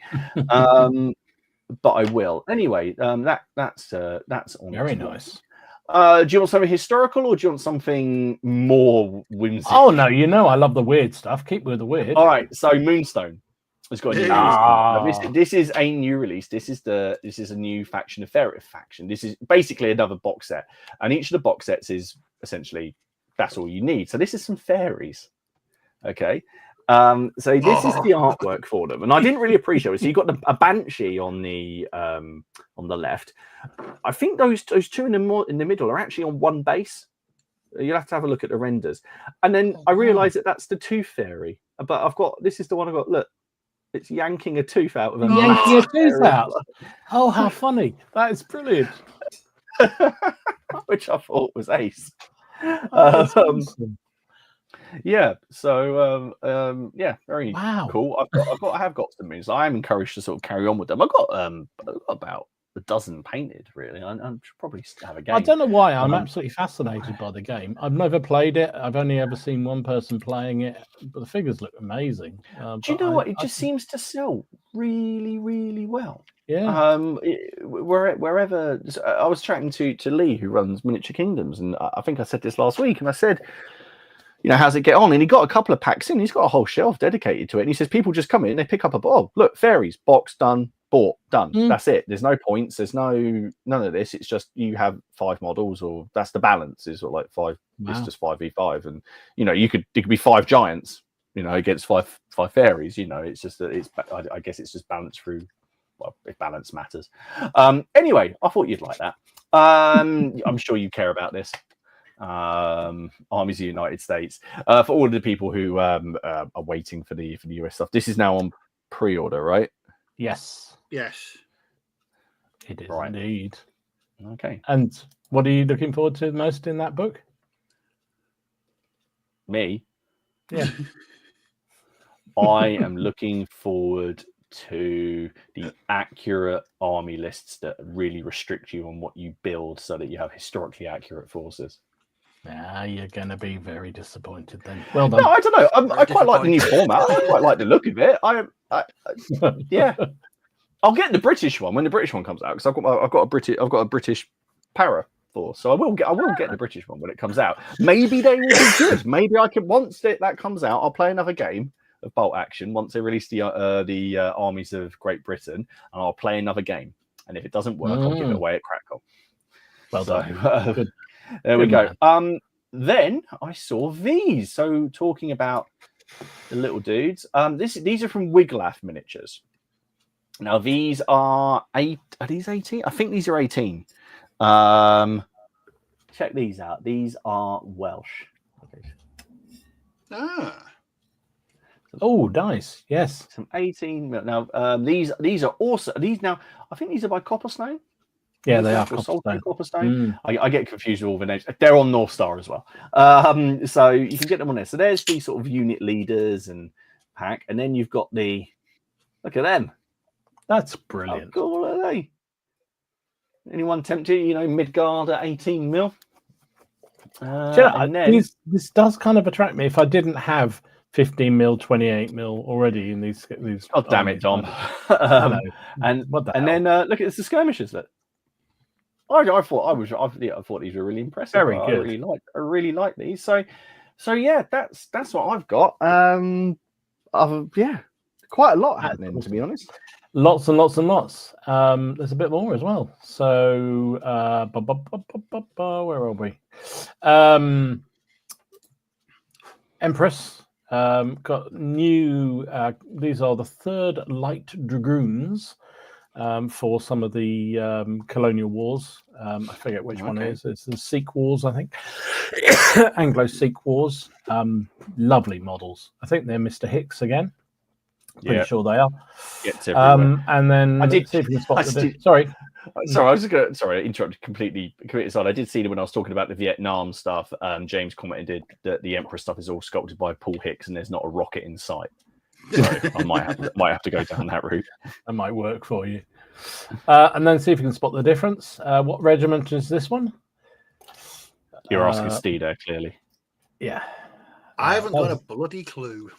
But I will anyway. That's all very nice. Do you want something historical or do you want something more whimsical? Oh no, I love the weird stuff. Keep with the weird. All right, so Moonstone. It's got a new release. This is a new release. This is a new faction of faction. This is basically another box set, and each of the box sets is essentially that's all you need. So this is some fairies. Okay. So this is the artwork for them, and I didn't really appreciate it. So you got a banshee on the left. I think those two in the middle are actually on one base. You'll have to have a look at the renders, and then I realised that that's the tooth fairy. But this is the one I got. Look, it's yanking a tooth out of a yanking a tooth out. Oh, how funny! That is brilliant. Which I thought was ace. Awesome. Yeah, so yeah, very cool. I have got some moves. I am encouraged to sort of carry on with them. I've got about a dozen painted. Really, I should probably have a game. I don't know why. I'm absolutely fascinated by the game. I've never played it. I've only ever seen one person playing it, but the figures look amazing. Do you know what? It just seems to sell really, really well. Yeah. Wherever I was chatting to Lee, who runs Miniature Kingdoms, and I think I said this last week, and I said, you know, how's it get on? And he got a couple of packs in. He's got a whole shelf dedicated to it. And he says people just come in, they pick up a bottle. Look, fairies, box done, bought, done. That's it. There's no points. There's none of this. It's just you have 5 models, or that's the balance. Is like 5. Wow. It's just 5v5, and you know it could be 5 giants, you know, against 5 fairies. You know, it's just that I guess it's just balanced through. Well, if balance matters. Anyway, I thought you'd like that. I'm sure you care about this. Armies of the United States. For all of the people who are waiting for the US stuff, this is now on pre-order, right? Yes. Yes. It is indeed. Okay. And what are you looking forward to most in that book? Me? Yeah. I am looking forward to the accurate army lists that really restrict you on what you build so that you have historically accurate forces. You're going to be very disappointed then. Well done. No, I don't know. I quite like the new format. I quite like the look of it. Yeah. I'll get the British one when the British one comes out, because I've got a British para force, so I will get the British one when it comes out. Maybe they will be good. Maybe I can, once that comes out, I'll play another game of Bolt Action once they release the armies of Great Britain, and I'll play another game. And if it doesn't work, I'll give it away at Crackle. Well done. There we go. Then I saw these. So talking about the little dudes, these are from Wiglaf Miniatures. Now these are these 18? I think these are 18. Check these out. These are Welsh. Oh, nice. Yes. Some 18. Now these are also now. I think these are by Copperstone. Yeah, they are Copperstone. I get confused with all the names. They're on North Star as well. So you can get them on there. So there's the sort of unit leaders and pack, and then you've got the look at them. That's brilliant. How cool are they? Anyone tempted? You know, Midgard at 18 mil. This does kind of attract me. If I didn't have 15 mil, 28 mil already in these. Oh damn it, Dom! And then look at the skirmishers. Look. I thought these were really impressive. Very good. I really like these. So yeah, that's what I've got. Quite a lot happening, to be honest. Lots and lots and lots. There's a bit more as well. So where are we? Empress got new. These are the 3rd Light Dragoons. For some of the colonial wars. I forget which one it is. It's the Sikh Wars, I think. Anglo-Sikh Wars. Lovely models. I think they're Mr. Hicks again. Pretty sure they are. And then I did. See if you can spot sorry, I was just going. Sorry, I interrupted completely aside. I did see that when I was talking about the Vietnam stuff. James commented that the Emperor stuff is all sculpted by Paul Hicks, and there's not a rocket in sight. So I might have to go down that route. That might work for you. And then see if you can spot the difference. What regiment is this one? You're asking Steeder, clearly. Yeah. I haven't got a bloody clue.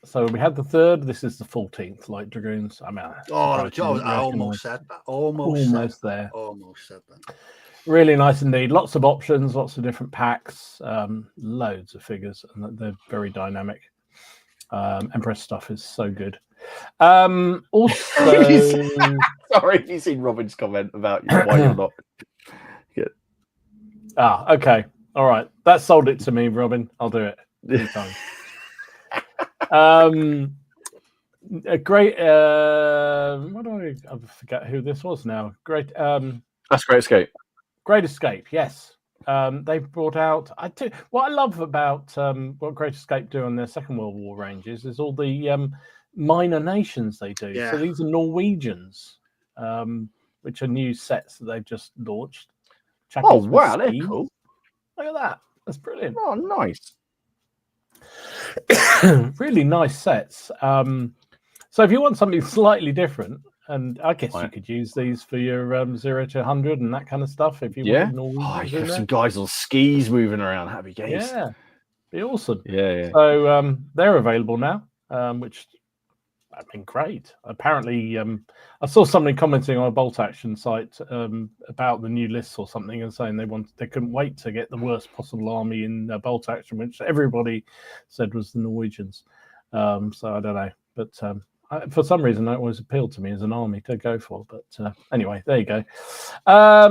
So we had the 3rd. This is the 14th Light Dragoons. I mean, I almost said that. Almost there. Almost said that. Really nice indeed. Lots of options, lots of different packs, loads of figures, and they're very dynamic. Empress stuff is so good. Also, sorry, have you seen Robin's comment about why you're not? Good. Okay. All right. That sold it to me, Robin. I'll do it anytime. A great. What do I forget who this was now? Great. That's Great Escape. Great Escape. Yes. They've brought out. What I love about what Great Escape do on their Second World War ranges is all the minor nations they do. Yeah. So these are Norwegians, which are new sets that they've just launched. Oh wow, they're cool. Look at that. That's brilliant. Oh, nice. Really nice sets. So if you want something slightly different, and I guess you could use these for your 0 to 100 and that kind of stuff. If you want, you have some guys on skis moving around. Happy days. Yeah, be awesome. Yeah. So they're available now, which I mean, great. Apparently, I saw somebody commenting on a Bolt Action site about the new lists or something, and saying they couldn't wait to get the worst possible army in Bolt Action, which everybody said was the Norwegians. So I don't know, but for some reason that always appealed to me as an army to go for. But anyway, there you go.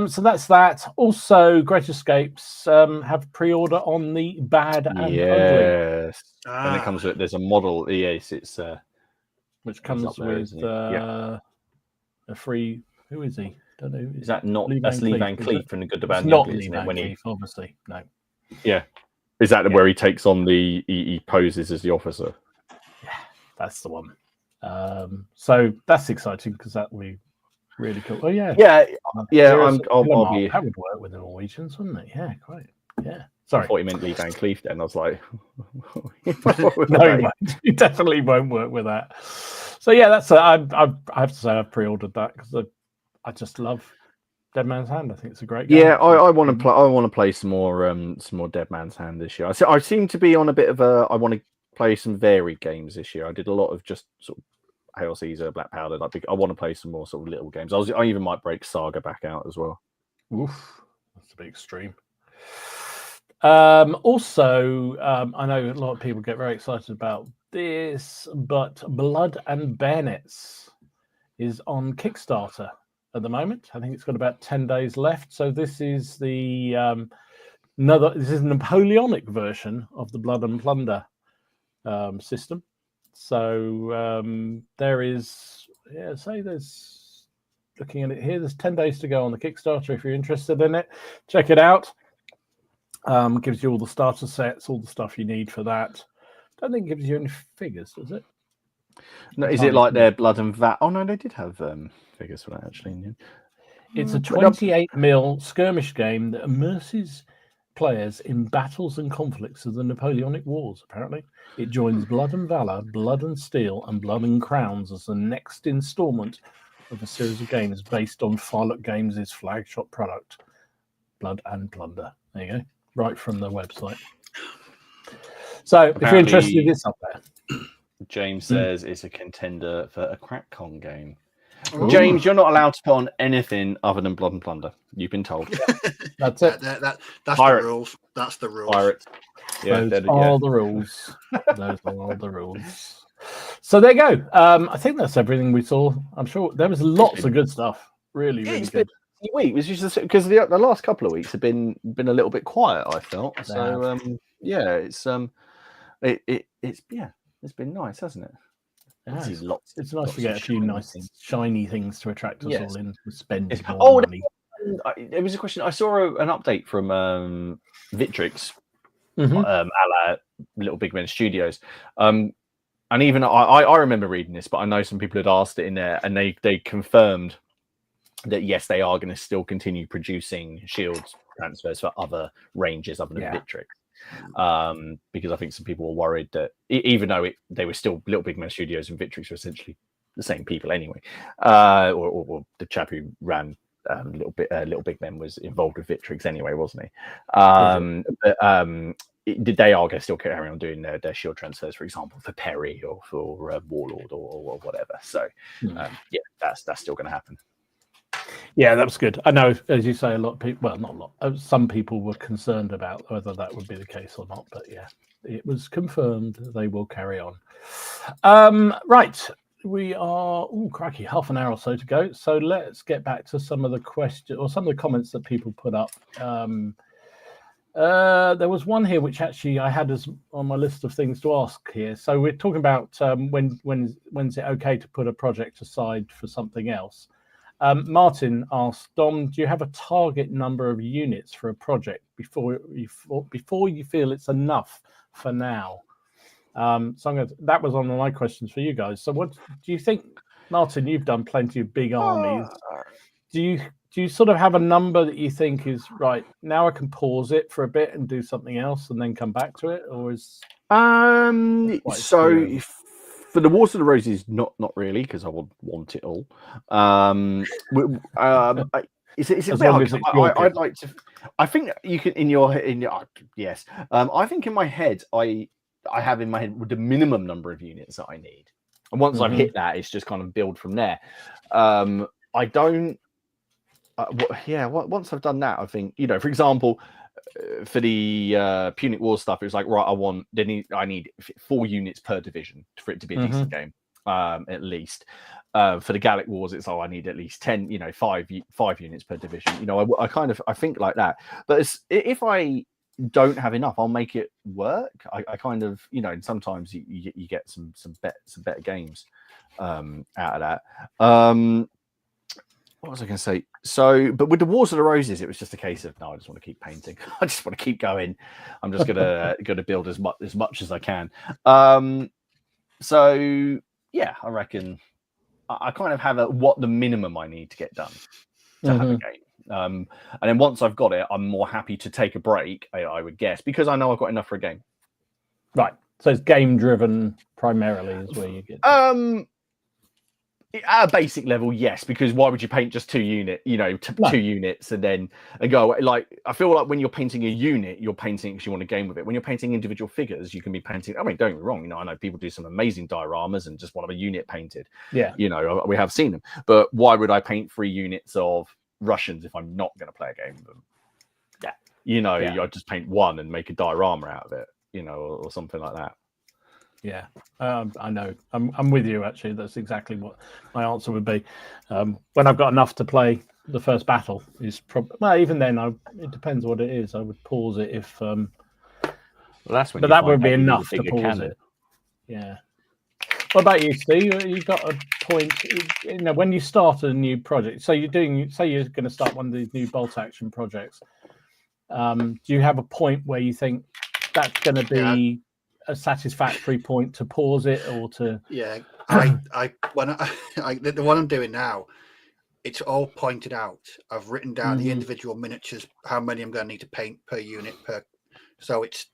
So that's that. Also, Great Escapes have pre-order on the Bad and Ugly. Yes, and it comes with there's a model. Yes, it's which comes with a free. Who is he? Don't know. Is that not? That's Lee Van Cleef from the Good, the Bad, and the Ugly. Ugly, isn't it? When he obviously no. Yeah, is that where he takes on he poses as the officer? Yeah, that's the one. So that's exciting because that will be really cool. Oh yeah. I'll be. That would work with the Norwegians, wouldn't it? Yeah, great. Yeah. Sorry. I thought he meant Lee Van Cleef then. I was like, no, he definitely won't work with that. So yeah, that's I have to say I've pre-ordered that because I just love Dead Man's Hand. I think it's a great game. Yeah, I want to play. I want to play some more Dead Man's Hand this year. I seem to be on a bit of a. I want to play some varied games this year. I did a lot of just sort of Hail Caesar, Black Powder. I want to play some more sort of little games. I even might break Saga back out as well. Oof, that's a bit extreme. Also, I know a lot of people get very excited about this, but Blood and Bayonets is on Kickstarter at the moment. I think it's got about 10 days left. So this is the this is a Napoleonic version of the Blood and Plunder system. So there is, there's, looking at it here, there's 10 days to go on the Kickstarter if you're interested in it. Check it out. Gives you all the starter sets, all the stuff you need for that. Don't think it gives you any figures, does it? No, is it like their Blood and Vat? Oh no, they did have figures for that actually. It's a 28mm skirmish game that immerses players in battles and conflicts of the Napoleonic Wars, apparently. It joins Blood and Valor, Blood and Steel, and Blood and Crowns as the next installment of a series of games based on Firelock Games' flagship product, Blood and Plunder. There you go. Right from the website. So if you're interested, it's up there. James says it's a contender for a CrackCon game. Ooh. James, you're not allowed to put on anything other than Blood and Plunder. You've been told. That's it. That's Pirate. the rules. That's the rules. Pirate. Yeah, those are the rules. Those are all the rules. So there you go. I think that's everything we saw. I'm sure there was lots of good stuff. Really, really good. Week was just because the last couple of weeks have been a little bit quiet. I felt so. It's been nice, hasn't it? It's nice to get a few nice shiny things to attract us all in to spend more money. There was a question. I saw an update from Victrix, a la Little Big Men Studios. And even I remember reading this, but I know some people had asked it in there, and they confirmed that yes, they are going to still continue producing Shield transfers for other ranges other than Victrix. Because I think some people were worried that even though they were still Little Big Men Studios and Victrix were essentially the same people anyway, or the chap who ran Little Big Men was involved with Victrix anyway, wasn't he? They are going to still carry on doing their Shield transfers, for example, for Perry or for Warlord or whatever. So that's still going to happen. Yeah, that was good. I know, as you say, a lot of people, well, not a lot, some people were concerned about whether that would be the case or not. But yeah, it was confirmed they will carry on. Right. we are cracky, half an hour or so to go. So let's get back to some of the questions or some of the comments that people put up. There was one here which actually I had as on my list of things to ask here. So we're talking about when's it okay to put a project aside for something else. Martin asked, Dom, do you have a target number of units for a project before you feel it's enough for now? So that was one of my questions for you guys. So what do you think, Martin? You've done plenty of big armies. Do you sort of have a number that you think is right now? I can pause it for a bit and do something else and then come back to it, or is so for the Wars of the Roses, not really, because I would want it all. Is it well? I'd like to. I think you can in your yes. I think in my head I have in my head the minimum number of units that I need, and once I've hit that, it's just kind of build from there. I don't. Once I've done that, I think, for example, for the Punic War stuff, it was like, right, I need 4 units per division for it to be a decent game, at least. For the Gallic Wars, it's I need at least 10, 5 units per division. I think like that. But if I don't have enough, I'll make it work. I kind of, and sometimes you get some better games out of that. What was I going to say? So, but with the Wars of the Roses, it was just a case of no. I just want to keep painting. I just want to keep going. I'm just gonna build as much as I can. So yeah, I reckon I kind of have what the minimum I need to get done to have a game. And then once I've got it, I'm more happy to take a break. I would guess, because I know I've got enough for a game. Right. So it's game driven primarily is where you get. At a basic level, yes, because why would you paint just 2 units, 2 units and go like, I feel like when you're painting a unit, you're painting because you want to game with it. When you're painting individual figures, you can be painting. I mean, don't get me wrong, I know people do some amazing dioramas and just want a unit painted. Yeah, we have seen them, but why would I paint 3 units of Russians if I'm not going to play a game with them? Yeah, I just paint 1 and make a diorama out of it, or something like that. Yeah, I know. I'm with you, actually. That's exactly what my answer would be. When I've got enough to play the first battle is probably... Well, even then, it depends what it is. I would pause it if... Well, that's when but that would be enough to pause it. Yeah. What about you, Steve? You got a point... when you start a new project, so you're going to start one of these new bolt action projects, do you have a point where you think that's going to be... a satisfactory point to pause it or to the one I'm doing now, it's all pointed out. I've written down the individual miniatures, how many I'm going to need to paint per unit so it's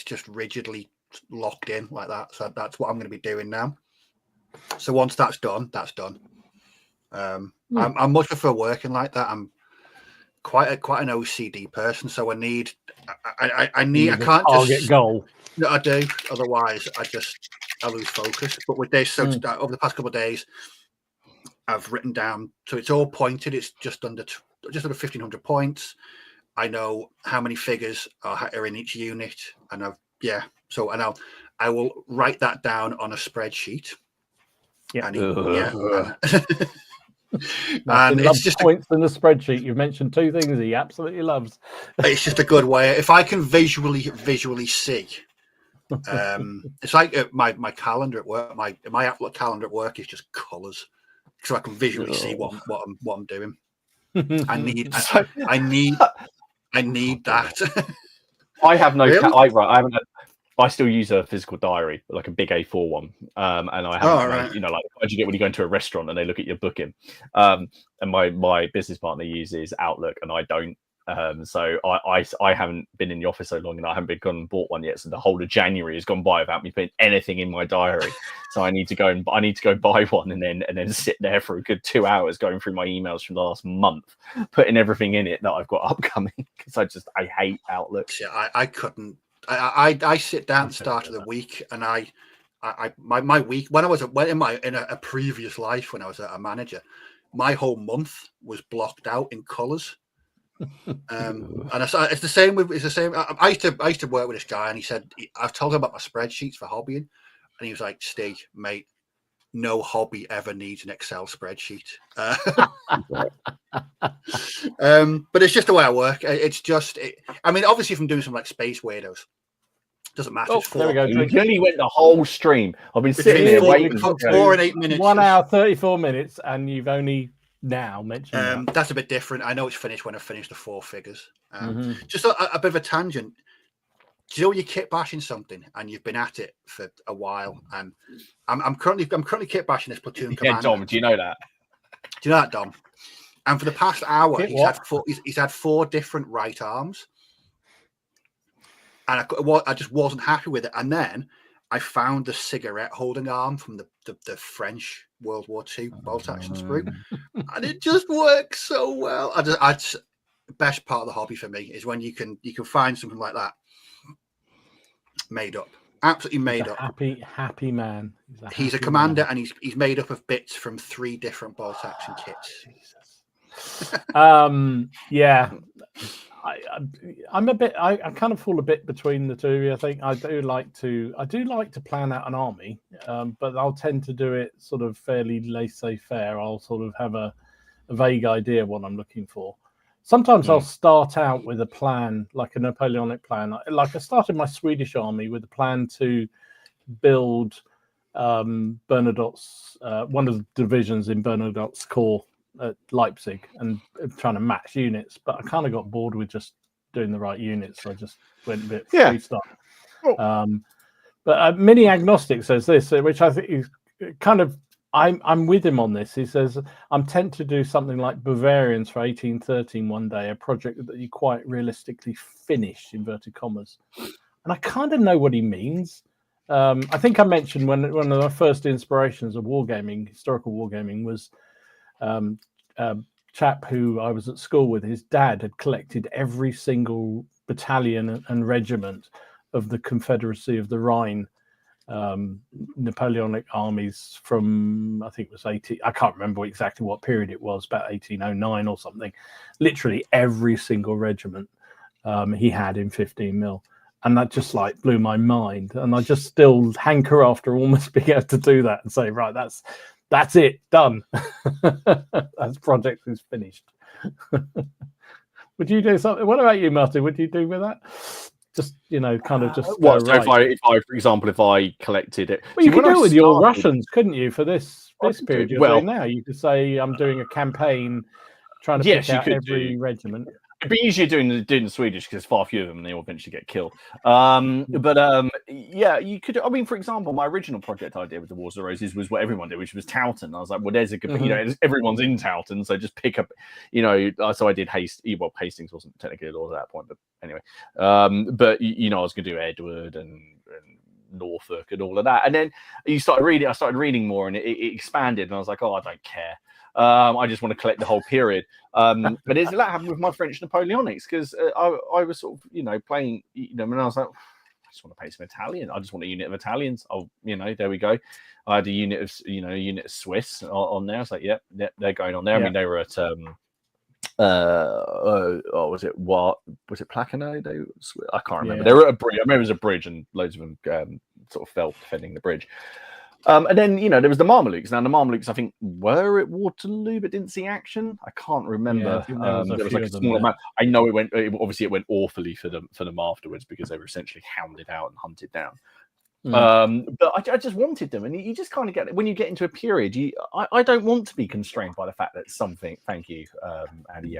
just rigidly locked in like that. So that's what I'm going to be doing now. So once that's done, that's done. I'm much prefer working like that. I'm quite an OCD person, so I need I can't target goal. No, I do. Otherwise, I lose focus. But with this, over the past couple of days, I've written down. So it's all pointed. It's just under 1,500 points. I know how many figures are in each unit, and I will write that down on a spreadsheet. Yeah. And it's just points in the spreadsheet. You've mentioned 2 things he absolutely loves. It's just a good way. If I can visually see. It's like my calendar at work. My Outlook calendar at work is just colours, so I can visually see what I'm doing. I need that. I have no. Really? I still use a physical diary, like a big A4 one, and I have, like what you get when you go into a restaurant and they look at your booking. And my business partner uses Outlook, and I don't. So I haven't been in the office so long, and I haven't gone and bought one yet. So the whole of January has gone by without me putting anything in my diary. So I need to go buy one, and then sit there for a good 2 hours going through my emails from the last month, putting everything in it that I've got upcoming, because I hate Outlook. Yeah, I couldn't. I sit down at the start of the week, and my week when I was in a previous life when I was a manager, my whole month was blocked out in colours. And it's the same. I used to work with this guy, and he said I've told him about my spreadsheets for hobbying, and he was like, "Steve, mate, no hobby ever needs an Excel spreadsheet. But it's just the way I work. It's just, I mean, obviously, if I'm doing something like Space Weirdos, doesn't matter. Oh, there we go. You only went the whole stream. I've been sitting here waiting for 4 and 8 minutes. 1 hour 34 minutes, and you've only now mentioned that. That's a bit different. I know it's finished when I finished the 4 figures. Just a bit of a tangent. Do you know when you're kit bashing something and you've been at it for a while? And I'm currently kit bashing this platoon commander. Yeah, Dom, do you know that? Do you know that, Dom? And for the past hour, he's had 4 different right arms. And I just wasn't happy with it. And then I found the cigarette holding arm from the French World War II bolt action sprue. And it just works so well. The best part of the hobby for me is when you can find something like that made up. Absolutely made up. Happy man. He's a commander, and he's made up of bits from 3 different bolt action kits. Yeah. I'm a bit. I kind of fall a bit between the two. I think I do like to plan out an army, but I'll tend to do it sort of fairly laissez-faire. I'll sort of have a vague idea what I'm looking for. Sometimes I'll start out with a plan, like a Napoleonic plan. Like I started my Swedish army with a plan to build Bernadotte's one of the divisions in Bernadotte's corps at Leipzig, and trying to match units, but I kind of got bored with just doing the right units, so I just went a bit freestyle. But Mini Agnostic says this, which I think is kind of, I'm with him on this. He says, I'm tempted to do something like Bavarians for 1813 one day, a project that you quite realistically finish, inverted commas. And I kind of know what he means. I think I mentioned one of the first inspirations of wargaming, historical wargaming, was a chap who I was at school with. His dad had collected every single battalion and regiment of the Confederacy of the Rhine Napoleonic armies from, I think it was I can't remember exactly what period it was, about 1809 or something. Literally every single regiment he had in 15 mil. And that just like blew my mind. And I just still hanker after almost being able to do that and say, right, that's it, done. That project is finished. Would you do something? What about you, Martin? Would you do with that? Just, kind of just. What? So if I, for example, if I collected it, well, you could do it with your Russians, couldn't you? For this period you're doing now, you could say, I'm doing a campaign, trying to pick out every regiment. It'd be easier doing the Swedish because there's far fewer of them and they all eventually get killed. Yeah, you could. I mean, for example, my original project idea with the Wars of the Roses was what everyone did, which was Towton. I was like, well, there's a good, everyone's in Towton, so just pick up, So I did Hastings wasn't technically a law at that point, but anyway. But I was going to do Edward and Norfolk and all of that, and then I started reading more, and it expanded, and I was like, oh, I don't care. I just want to collect the whole period. But it's that happened with my French Napoleonics, because I was sort of, playing, and I was like, I just want to play some Italian. I just want a unit of Italians. Oh, there we go. I had a unit of Swiss on there. I was like, yep, they're going on there. Yeah. I mean, they were at was it Plaquenay? I can't remember. They were at a bridge. I remember it was a bridge, and loads of them sort of fell defending the bridge. And then, there was the Marmaluks. Now, the Marmaluks, I think, were at Waterloo, but didn't see action. I can't remember. There was like a small amount. I know it went awfully for them afterwards, because they were essentially hounded out and hunted down. But I just wanted them, and you just kind of get it when you get into a period. I don't want to be constrained by the fact that something. Thank you, Andy.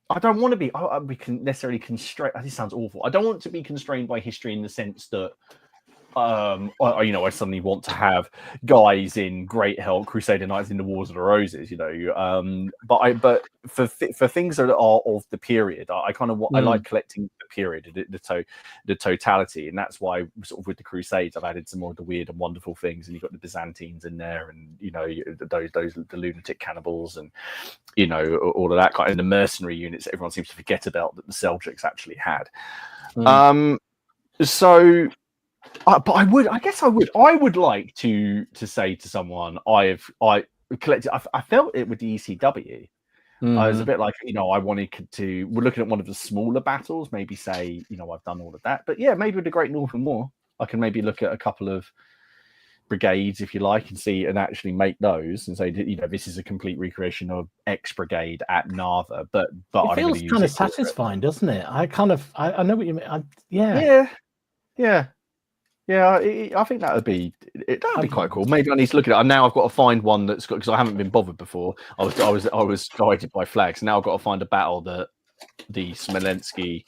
I don't want to be. We can necessarily constrain. This sounds awful. I don't want to be constrained by history in the sense that, I suddenly want to have guys in Great Hell, Crusader Knights in the Wars of the Roses. But for things that are of the period, I kind of I like collecting the period, the totality, and that's why sort of with the Crusades, I've added some more of the weird and wonderful things, and you've got the Byzantines in there, and the lunatic cannibals, and all of that kind of the mercenary units that everyone seems to forget about that the Seljuks actually had. But I would like to say to someone, I collected. I felt it with the ECW. I was a bit like, I wanted to. We're looking at one of the smaller battles. Maybe say, I've done all of that. But yeah, maybe with the Great Northern War, I can maybe look at a couple of brigades, if you like, and see and actually make those and say, this is a complete recreation of X brigade at Narva. But it feels kind of satisfying, doesn't it? I know what you mean. Yeah. I think that would be quite cool. Maybe I need to look at it. Now I've got to find one that's got, because I haven't been bothered before. I was guided by flags. Now I've got to find a battle that the Smolenski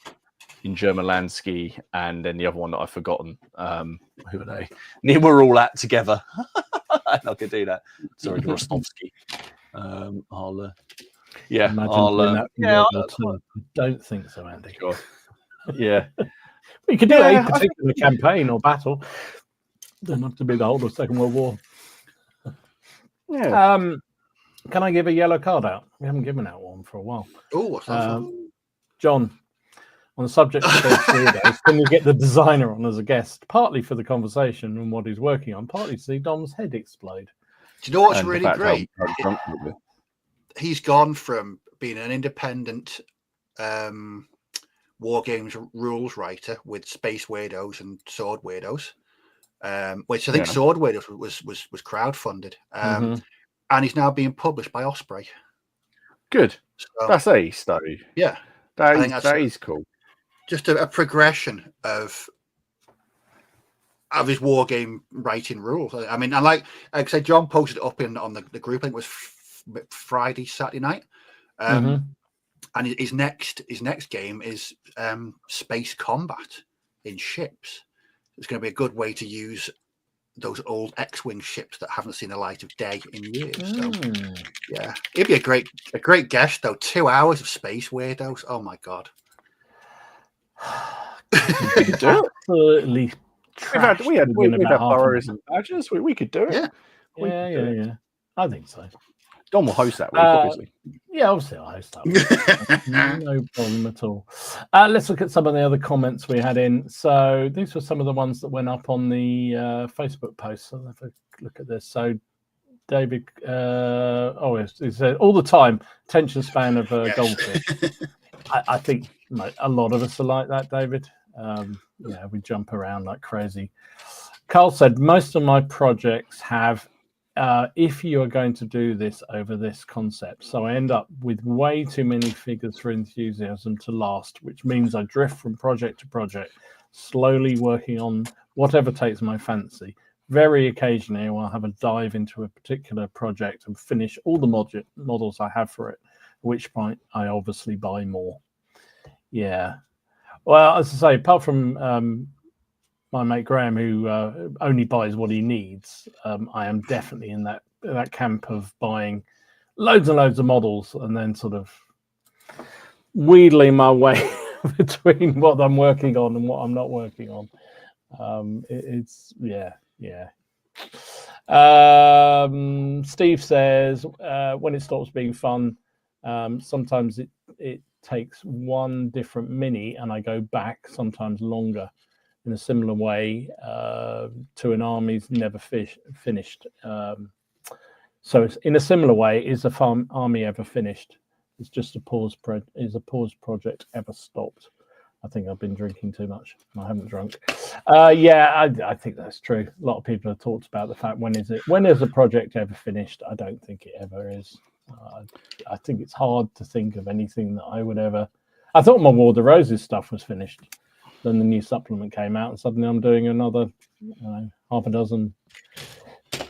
in Germalansky, and then the other one that I've forgotten. Who are they? We're all at together. I could do that. Sorry, Rostovsky. I don't think so, Andy. Sure. Yeah. You could do a particular campaign or battle. Doesn't have to be the whole of the Second World War. Yeah. Can I give a yellow card out? We haven't given out one for a while. Oh, what's that? John, on the subject of Space Weirdos, can you get the designer on as a guest, partly for the conversation and what he's working on, partly to see Dom's head explode? Do you know what's really great? He's gone from being an independent war games rules writer with Space Weirdos and Sword Weirdos, which I think Sword Weirdos was crowdfunded, and he's now being published by Osprey. Good. So, that's ace, though. Yeah, that is cool. Just a progression of his war game writing rules. I mean, and like I said, John posted it up on the group. I think it was Friday, Saturday night. And his next game is space combat in ships. It's going to be a good way to use those old X-wing ships that haven't seen the light of day in years. So, yeah, it'd be a great guest though. 2 hours of Space Weirdos. Oh my god! Absolutely. We had Burrows and Badgers. We could do it. Yeah. I think so. Dom will host that week, obviously. Yeah, obviously I'll host that week. No problem at all. Let's look at some of the other comments we had in. So these were some of the ones that went up on the Facebook post. So let's look at this. So David, he said, all the time, attention span of goldfish. I think a lot of us are like that, David. We jump around like crazy. Carl said, most of my projects have if you are going to do this over this concept. So I end up with way too many figures for enthusiasm to last, which means I drift from project to project, slowly working on whatever takes my fancy. Very occasionally, I'll have a dive into a particular project and finish all the models I have for it, at which point I obviously buy more. Yeah. Well, as I say, apart from my mate Graham, who only buys what he needs, I am definitely in that camp of buying loads and loads of models and then sort of wheedling my way between what I'm working on and what I'm not working on. Steve says, when it stops being fun, sometimes it takes one different mini and I go back, sometimes longer. In a similar way to an army's never finished. So it's, in a similar way, is a army ever finished? It's just a pause project ever stopped? I think I've been drinking too much. I haven't drunk. I think that's true. A lot of people have talked about the fact, when is a project ever finished? I don't think it ever is. I think it's hard to think of anything that I would ever... I thought my War of the Roses stuff was finished. Then the new supplement came out, and suddenly I'm doing another half a dozen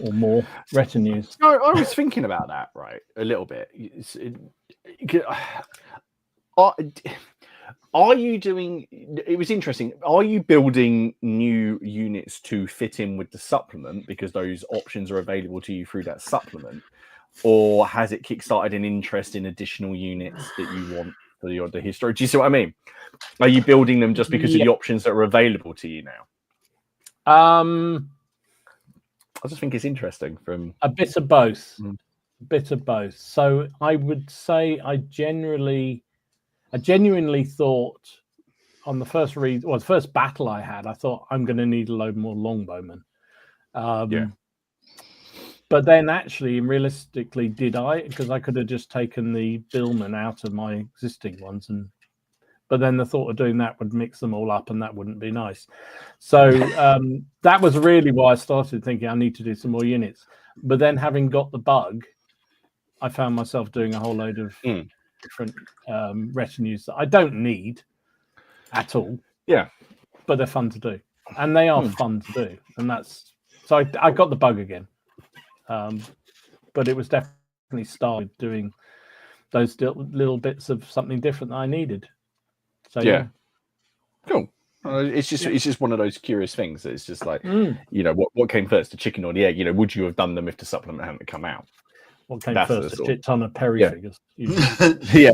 or more retinues. I was thinking about that, right, a little bit. Are you doing... It was interesting. Are you building new units to fit in with the supplement because those options are available to you through that supplement? Or has it kickstarted an interest in additional units that you want for the history? Do you see what I mean? Are you building them just because of the options that are available to you now? I just think it's interesting. From a bit of both. A bit of both. So I would say I genuinely thought on the first the first battle I had, I thought I'm going to need a load more longbowmen. But then actually, realistically, did I? Because I could have just taken the Billman out of my existing ones and But then the thought of doing that would mix them all up, and that wouldn't be nice. So that was really why I started thinking I need to do some more units. But then having got the bug, I found myself doing a whole load of different retinues that I don't need at all. Yeah. But they're fun to do. And they are fun to do. And that's... So I got the bug again. But it was definitely started doing those little bits of something different that I needed. So yeah. Cool. It's just one of those curious things. It's just like, what came first, the chicken or the egg? Would you have done them if the supplement hadn't come out? What came first? A shit ton of Perry figures. Yeah.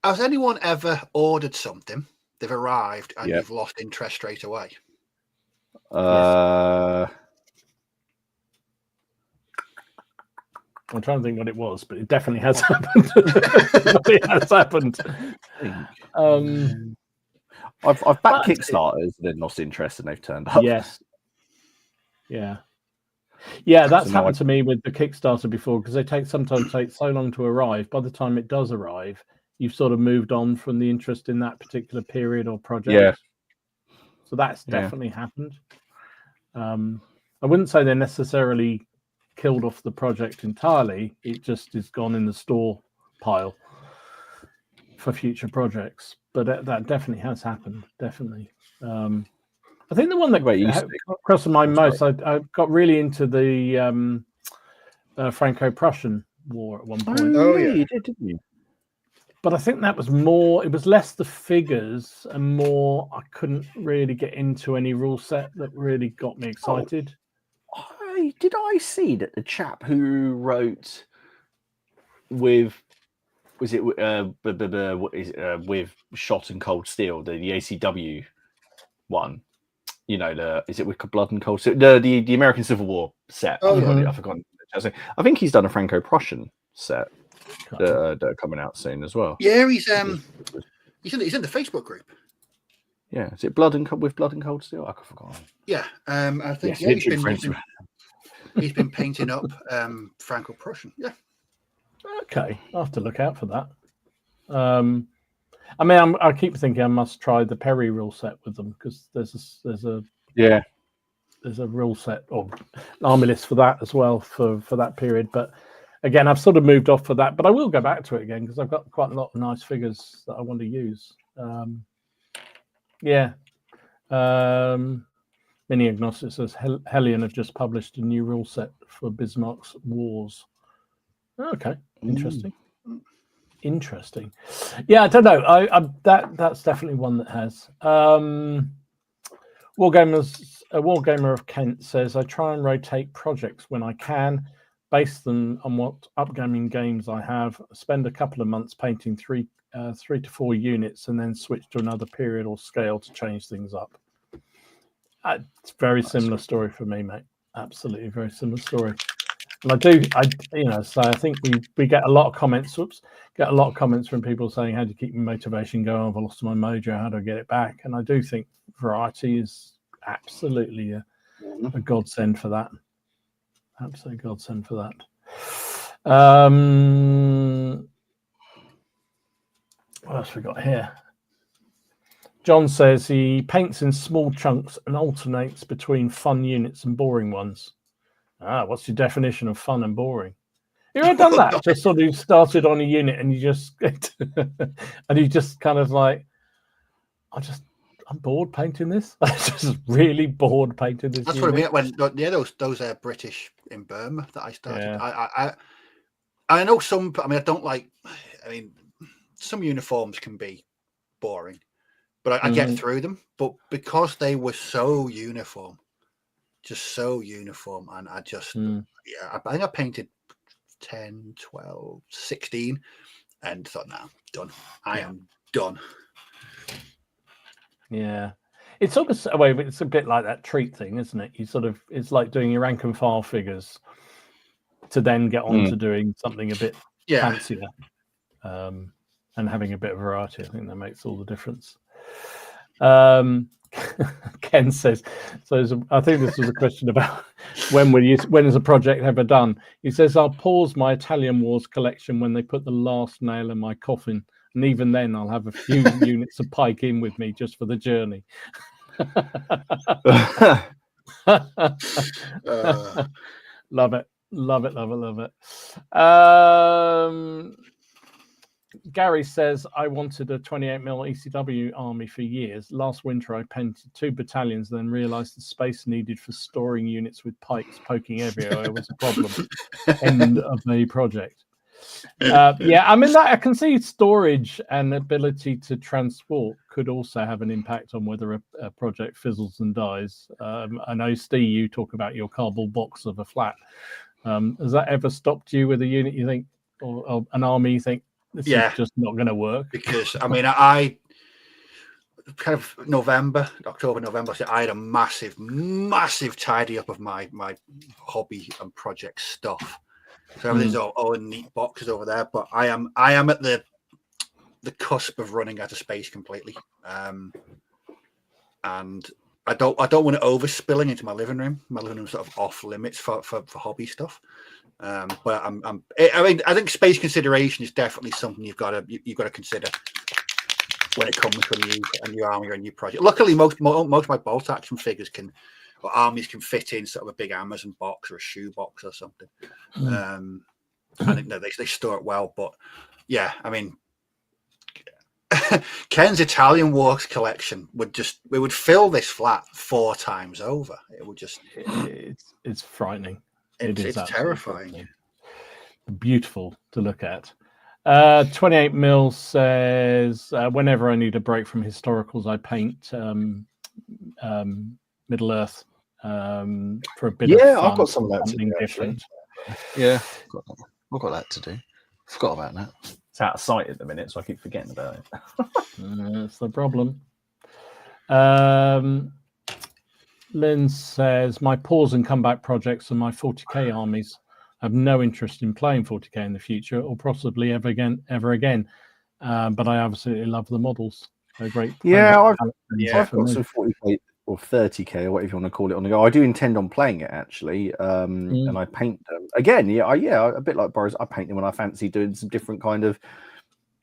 Has anyone ever ordered something? They've arrived and you've lost interest straight away. I'm trying to think what it was, but it definitely has happened. It has happened. I've backed Kickstarters and then lost interest and they've turned up. Yes. Yeah, that's happened to me with the Kickstarter before, because they sometimes take so long to arrive. By the time it does arrive, you've sort of moved on from the interest in that particular period or project. Yeah. So that's definitely happened. I wouldn't say they're necessarily killed off the project entirely. It just is gone in the store pile for future projects. But that definitely has happened. Definitely. I think the one that crossed my mind most, I got really into the Franco-Prussian War at one point. Oh yeah, you did, didn't you? But I think that was more, it was less the figures and more, I couldn't really get into any rule set that really got me excited. Did I see that the chap who wrote with, was it with Shot and Cold Steel, the ACW one? Is it with Blood and Cold Steel? The American Civil War set. I forgot. I think he's done a Franco-Prussian set that are coming out soon as well. Yeah, he's in the Facebook group. Yeah, is it Blood and Cold Steel? I forgot. Yeah, I think he's been painting up Franco-Prussian. Yeah. Okay, I'll have to look out for that. I keep thinking I must try the Perry rule set with them, because there's a rule set or army list for that as well for that period. But again, I've sort of moved off for that, but I will go back to it again because I've got quite a lot of nice figures that I want to use. Mini Agnostic says Hellion have just published a new rule set for Bismarck's Wars. Okay, interesting. Interesting. Yeah, I don't know. That's definitely one that has. Wargamer of Kent says, I try and rotate projects when I can, base them on what upcoming games I have, spend a couple of months painting 3 to 4 units, and then switch to another period or scale to change things up. It's very similar story for me, mate. Absolutely very similar story. And so I think we get a lot of comments. Get a lot of comments from people saying, "How do you keep your motivation going? I've lost my mojo. How do I get it back?" And I do think variety is absolutely a godsend for that. Absolute godsend for that. What else we got here? John says he paints in small chunks and alternates between fun units and boring ones. What's your definition of fun and boring? You ever done that? Just sort of started on a unit and you just kind of like, I'm bored painting this. I'm just really bored painting this. That's unit. what I mean. Those British in Burma that I started. Yeah. I know some. I don't like. Some uniforms can be boring, but I get through them. But because they were so uniform, and I just I think I painted 10, 12, 16 and thought, no, done. I am done. Yeah. It's it's a bit like that treat thing, isn't it? It's like doing your rank and file figures to then get on to doing something a bit fancier. And having a bit of variety. I think that makes all the difference. Ken says, I think this was a question about when is a project ever done? He says, I'll pause my Italian Wars collection when they put the last nail in my coffin. And even then, I'll have a few units of pike in with me just for the journey. Love it. Gary says, I wanted a 28mm ECW army for years. Last winter, I painted 2 battalions, then realized the space needed for storing units with pikes poking everywhere was a problem. End of the project. Yeah, I mean, I can see storage and ability to transport could also have an impact on whether a project fizzles and dies. I know, Steve, you talk about your cardboard box of a flat. Has that ever stopped you with a unit you think, or an army you think, this is just not going to work? Because, I mean, I kind of October, November, so I had a massive tidy up of my hobby and project stuff. So everything's all in neat boxes over there. But I am at the cusp of running out of space completely, and I don't want it overspilling into my living room. My living room's sort of off limits for hobby stuff. But I think space consideration is definitely something you've got to consider when it comes to a new army or a new project. Luckily, most of my bolt action figures or armies can fit in sort of a big Amazon box or a shoe box or something. I think they store it well. But yeah, I mean, Ken's Italian Wars collection would fill this flat 4 times over. It would just it's frightening. It's terrifying. Frightening. Beautiful to look at. 28mm says, whenever I need a break from historicals, I paint Middle Earth for a bit of fun. I've got some of that something different. Yeah, I've got that to do. Forgot about that. It's out of sight at the minute, so I keep forgetting about it. That's the problem. Lynn says, my pause and comeback projects and my 40k armies. I have no interest in playing 40k in the future, or possibly ever again. But I absolutely love the models. They're great. I've got some 40k or 30k or whatever you want to call it on the go. I do intend on playing it actually, and I paint them again. A bit like Boris. I paint them when I fancy doing some different kind of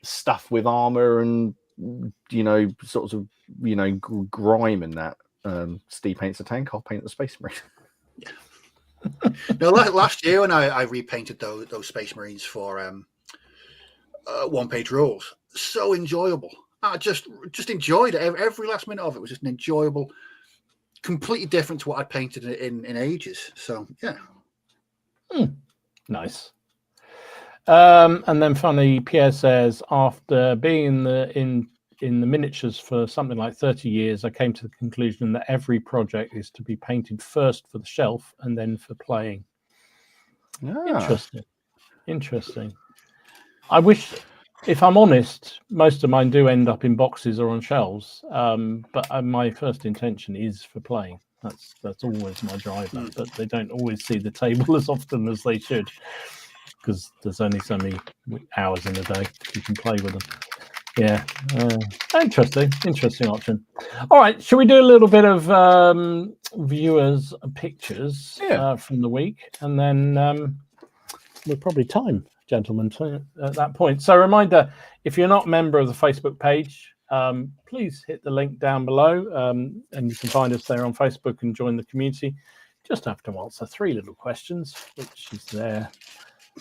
stuff with armor and sorts of grime and that. Steve paints a tank. I'll paint the Space Marine. No, last year when I repainted those Space Marines for one-page rules, so enjoyable. I just enjoyed it. Every last minute of it was just an enjoyable, completely different to what I painted in ages. So yeah, nice. And then finally, Pierre says, after being in the miniatures for something like 30 years, I came to the conclusion that every project is to be painted first for the shelf and then for playing. Interesting. I wish, if I'm honest, most of mine do end up in boxes or on shelves, but my first intention is for playing. That's always my driver, but they don't always see the table as often as they should, because there's only so many hours in a day you can play with them. Yeah, interesting option. All right, shall we do a little bit of viewers' pictures from the week, and then we're probably time, gentlemen, at that point. So, reminder: if you're not a member of the Facebook page, please hit the link down below, and you can find us there on Facebook and join the community. Just have to answer 3 little questions, which is there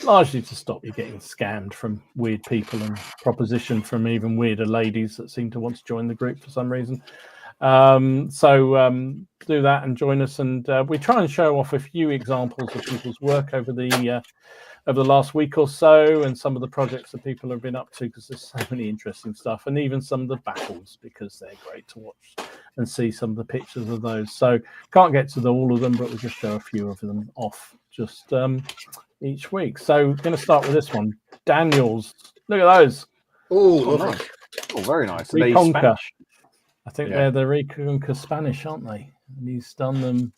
largely to stop you getting scammed from weird people and proposition from even weirder ladies that seem to want to join the group for some reason. So do that and join us, and we try and show off a few examples of people's work over the last week or so, and some of the projects that people have been up to, because there's so many interesting stuff, and even some of the battles, because they're great to watch and see some of the pictures of those. So can't get to all of them, but we'll just show a few of them off just each week. So we're going to start with this one. Daniels, look at those. Oh, nice. Oh, very nice. Reconquer. I think they're the Reconquer Spanish, aren't they? And he's done them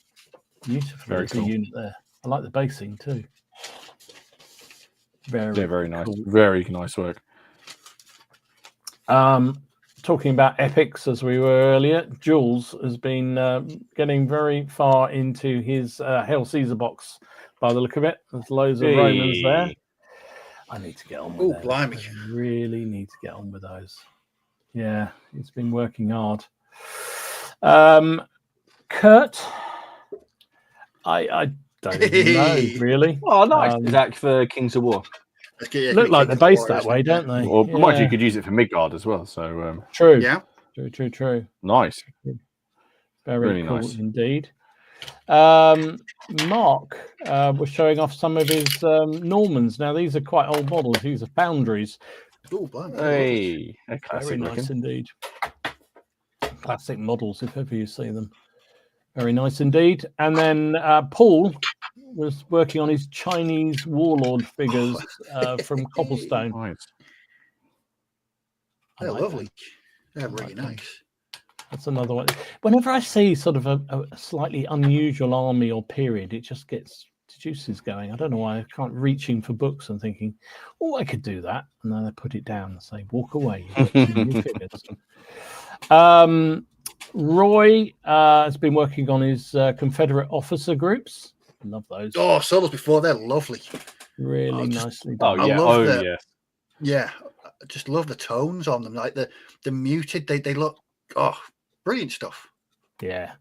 beautifully. Very cool unit there. I like the basing too. Very nice. Cool. Very nice work. Talking about epics, as we were earlier, Jules has been getting very far into his Hail Caesar box by the look of it. There's loads of Romans there. I need to get on with those. Oh, blimey. I really need to get on with those. Yeah, he's been working hard. Kurt, I don't even know, really. Oh, nice. Is that for Kings of War? Look like they're based that way, don't they? Or mind you could use it for Midgard as well. So true. Yeah. True. Nice. Very really cool nice indeed. Mark was showing off some of his Normans. Now these are quite old models. These are foundries. Oh, blimey. Hey, a classic very nice indeed. Classic models, if ever you see them. Very nice indeed. And then Paul was working on his Chinese warlord figures from Cobblestone. Nice. They're lovely. They're really nice. That's another one. Whenever I see sort of a slightly unusual army or period, it just gets the juices going. I don't know why. I can't reaching for books and thinking, oh, I could do that. And then I put it down and say, walk away. Roy has been working on his Confederate officer groups. I love those. Oh, I saw those before. They're lovely. Really nicely done. Yeah. I just love the tones on them. Like the muted, they look, brilliant stuff. Yeah,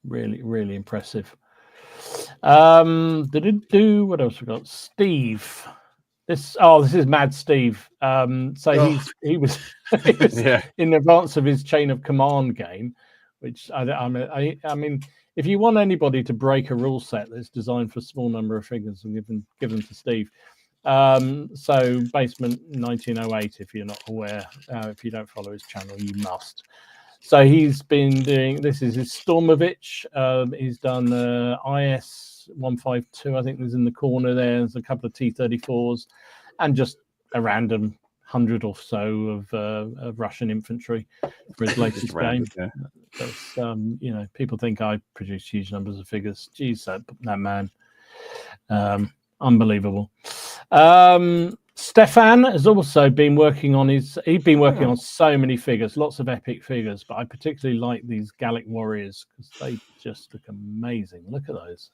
really impressive. What else we got? Steve. This is Mad Steve. He was in advance of his Chain of Command game, which I mean, if you want anybody to break a rule set that's designed for a small number of figures, and give them to Steve. So Basement 1908, if you're not aware, if you don't follow his channel, you must. So he's been doing, this is his Stormovich. He's done IS 152, I think there's in the corner there. There's a couple of T-34s and just a random 100 or so of Russian infantry for his latest game. Yeah. That's, people think I produce huge numbers of figures. Geez, that man. Unbelievable. Stefan has also been working on on so many figures, lots of epic figures, but I particularly like these Gallic Warriors because they just look amazing. Look at those.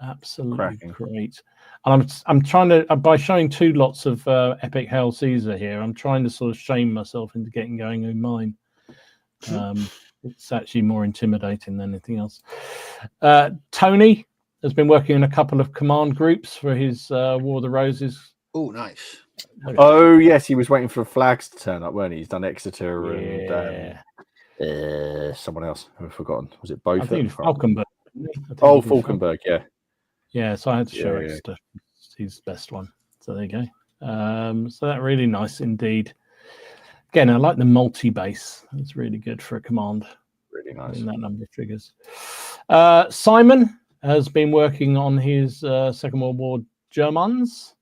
Absolutely great. And I'm trying to, by showing two lots of epic Hail Caesar here, I'm trying to sort of shame myself into getting going in mine. It's actually more intimidating than anything else. Tony has been working in a couple of command groups for his War of the Roses. Oh, nice. Oh, yes, he was waiting for flags to turn up, weren't he? He's done Exeter and someone else. I've forgotten. Was it both? I think Falkenberg. Falkenberg, yeah. Yeah, so I had to show Exeter. He's the best one. So there you go. So that really nice indeed. Again, I like the multi-base. It's really good for a command. Really nice. In that number of figures. Simon has been working on his Second World War Germans.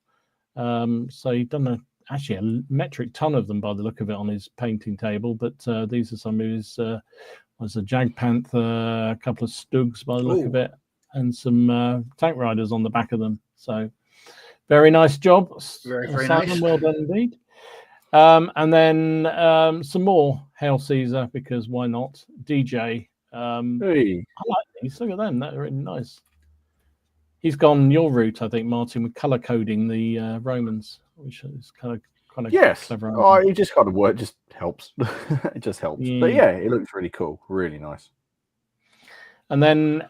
So he'd done actually a metric ton of them by the look of it on his painting table. But these are some of his, was a Jagdpanther, a couple of Stugs by the look of it, and some tank riders on the back of them. So very nice job. Very Simon, nice. well done indeed. And then some more Hail Caesar, because why not? DJ. I like these. Look at them. They're really nice. He's gone your route, I think, Martin, with color coding the Romans, which is kind of clever. Oh, it just kind of works. Just helps. It just helps. Yeah. But yeah, it looks really cool. Really nice. And then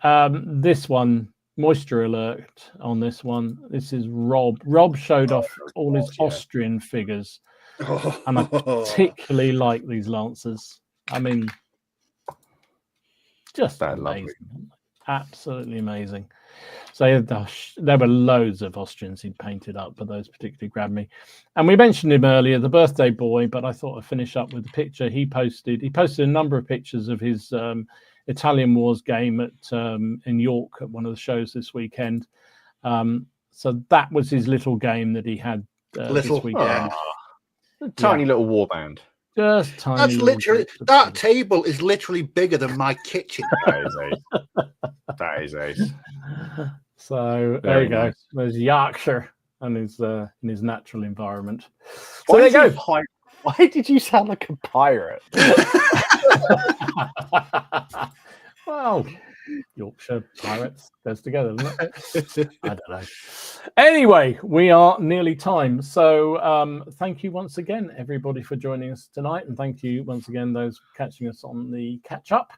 this one, moisture alert on this one. This is Rob. Rob showed off all his Austrian figures, and I particularly like these Lancers. I mean, just amazing. Absolutely amazing. So there were loads of Austrians he'd painted up, but those particularly grabbed me. And we mentioned him earlier, the birthday boy, but I thought I'd finish up with the picture he posted. He posted a number of pictures of his Italian Wars game in York at one of the shows this weekend. So that was his little game that he had this weekend. Tiny little warband. Just tiny. That's literally, that table is literally bigger than my kitchen. That is ace. So there you go. There's Yorkshire and in his natural environment. So there you go. Why did you sound like a pirate? Well, Yorkshire Pirates goes together, doesn't it? I don't know. Anyway, we are nearly time. So thank you once again, everybody, for joining us tonight. And thank you once again, those catching us on the catch up.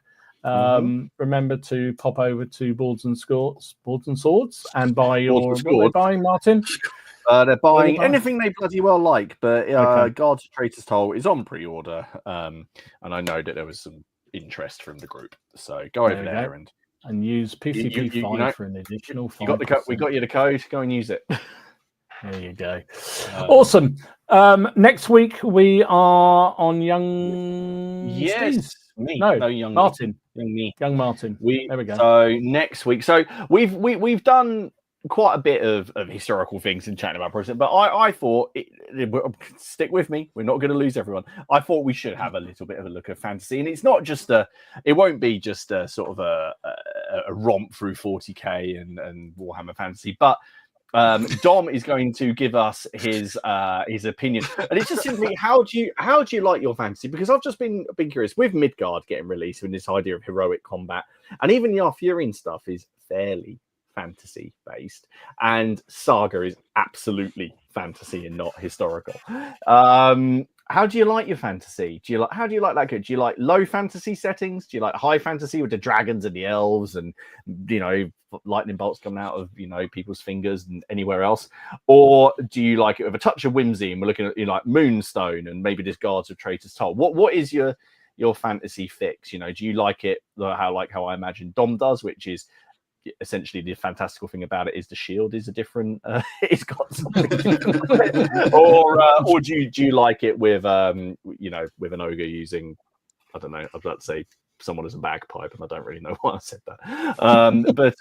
Remember to pop over to Boards and Swords and buy your what are they buying, Martin? They're buying anything they bloody well like, but Guards of Traitor's Toll is on pre-order, and I know that there was some interest from the group, so go over there and use PCP5 for an additional 5%. You got the code. We got you the code. Go and use it. There you go. Awesome. Next week we are on Young. Yes, me. No, young Martin. Young Martin. There we go. So next week. So we've done quite a bit of historical things in chatting about President, but I thought stick with me, we're not going to lose everyone. I thought we should have a little bit of a look at fantasy, and it's not just it won't be just a sort of a romp through 40k and Warhammer Fantasy, but Dom is going to give us his opinion, and it's just simply how do you like your fantasy? Because I've just been curious with Midgard getting released with this idea of heroic combat, and even the Arthurian stuff is fairly fantasy based, and Saga is absolutely fantasy and not historical. How do you like your fantasy? How do you like that? Do you like low fantasy settings? Do you like high fantasy with the dragons and the elves and lightning bolts coming out of people's fingers and anywhere else? Or do you like it with a touch of whimsy, and we're looking at like Moonstone and maybe this Guards of Traitor's Toll? What is your fantasy fix? Do you like it how I imagine Dom does, which is essentially the fantastical thing about it is the shield is a different it's got something or do you like it with with an ogre using, I don't know, I'd like to say someone as a bagpipe, and I don't really know why I said that, but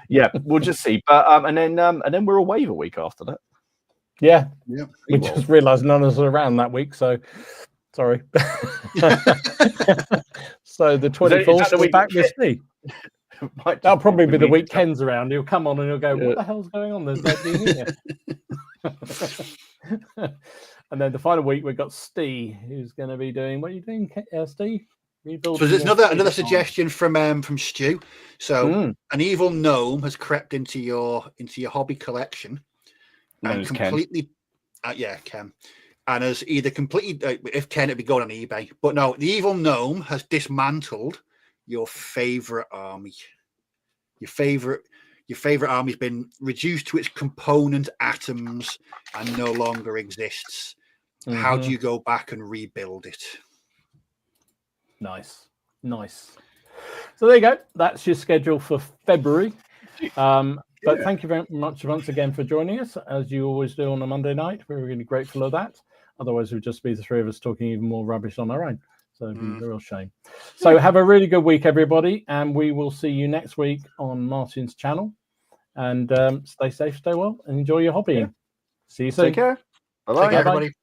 yeah, we'll just see. But and then we're away the week after that. We just realized none of us are around that week, so sorry. So the 24th we're back with me. That'll probably be the week Ken's around. He'll come on and he'll go, what the hell's going on? There's nobody here. And then the final week we've got Steve, who's going to be doing, what are you doing, Steve? So there's another suggestion from Stu. So an evil gnome has crept into your hobby collection and completely Ken. And has either completely, if Ken, it'd be going on eBay, but no, the evil gnome has dismantled your favorite army. Your favorite army's been reduced to its component atoms and no longer exists. How do you go back and rebuild it? Nice. So there you go. That's your schedule for February. But thank you very much once again for joining us, as you always do on a Monday night. We're really grateful of that. Otherwise, it would just be the three of us talking even more rubbish on our own. So it'd be a real shame. So have a really good week, everybody. And we will see you next week on Martin's channel. And stay safe, stay well, and enjoy your hobbying. See you soon. Take care. Bye-bye, everybody.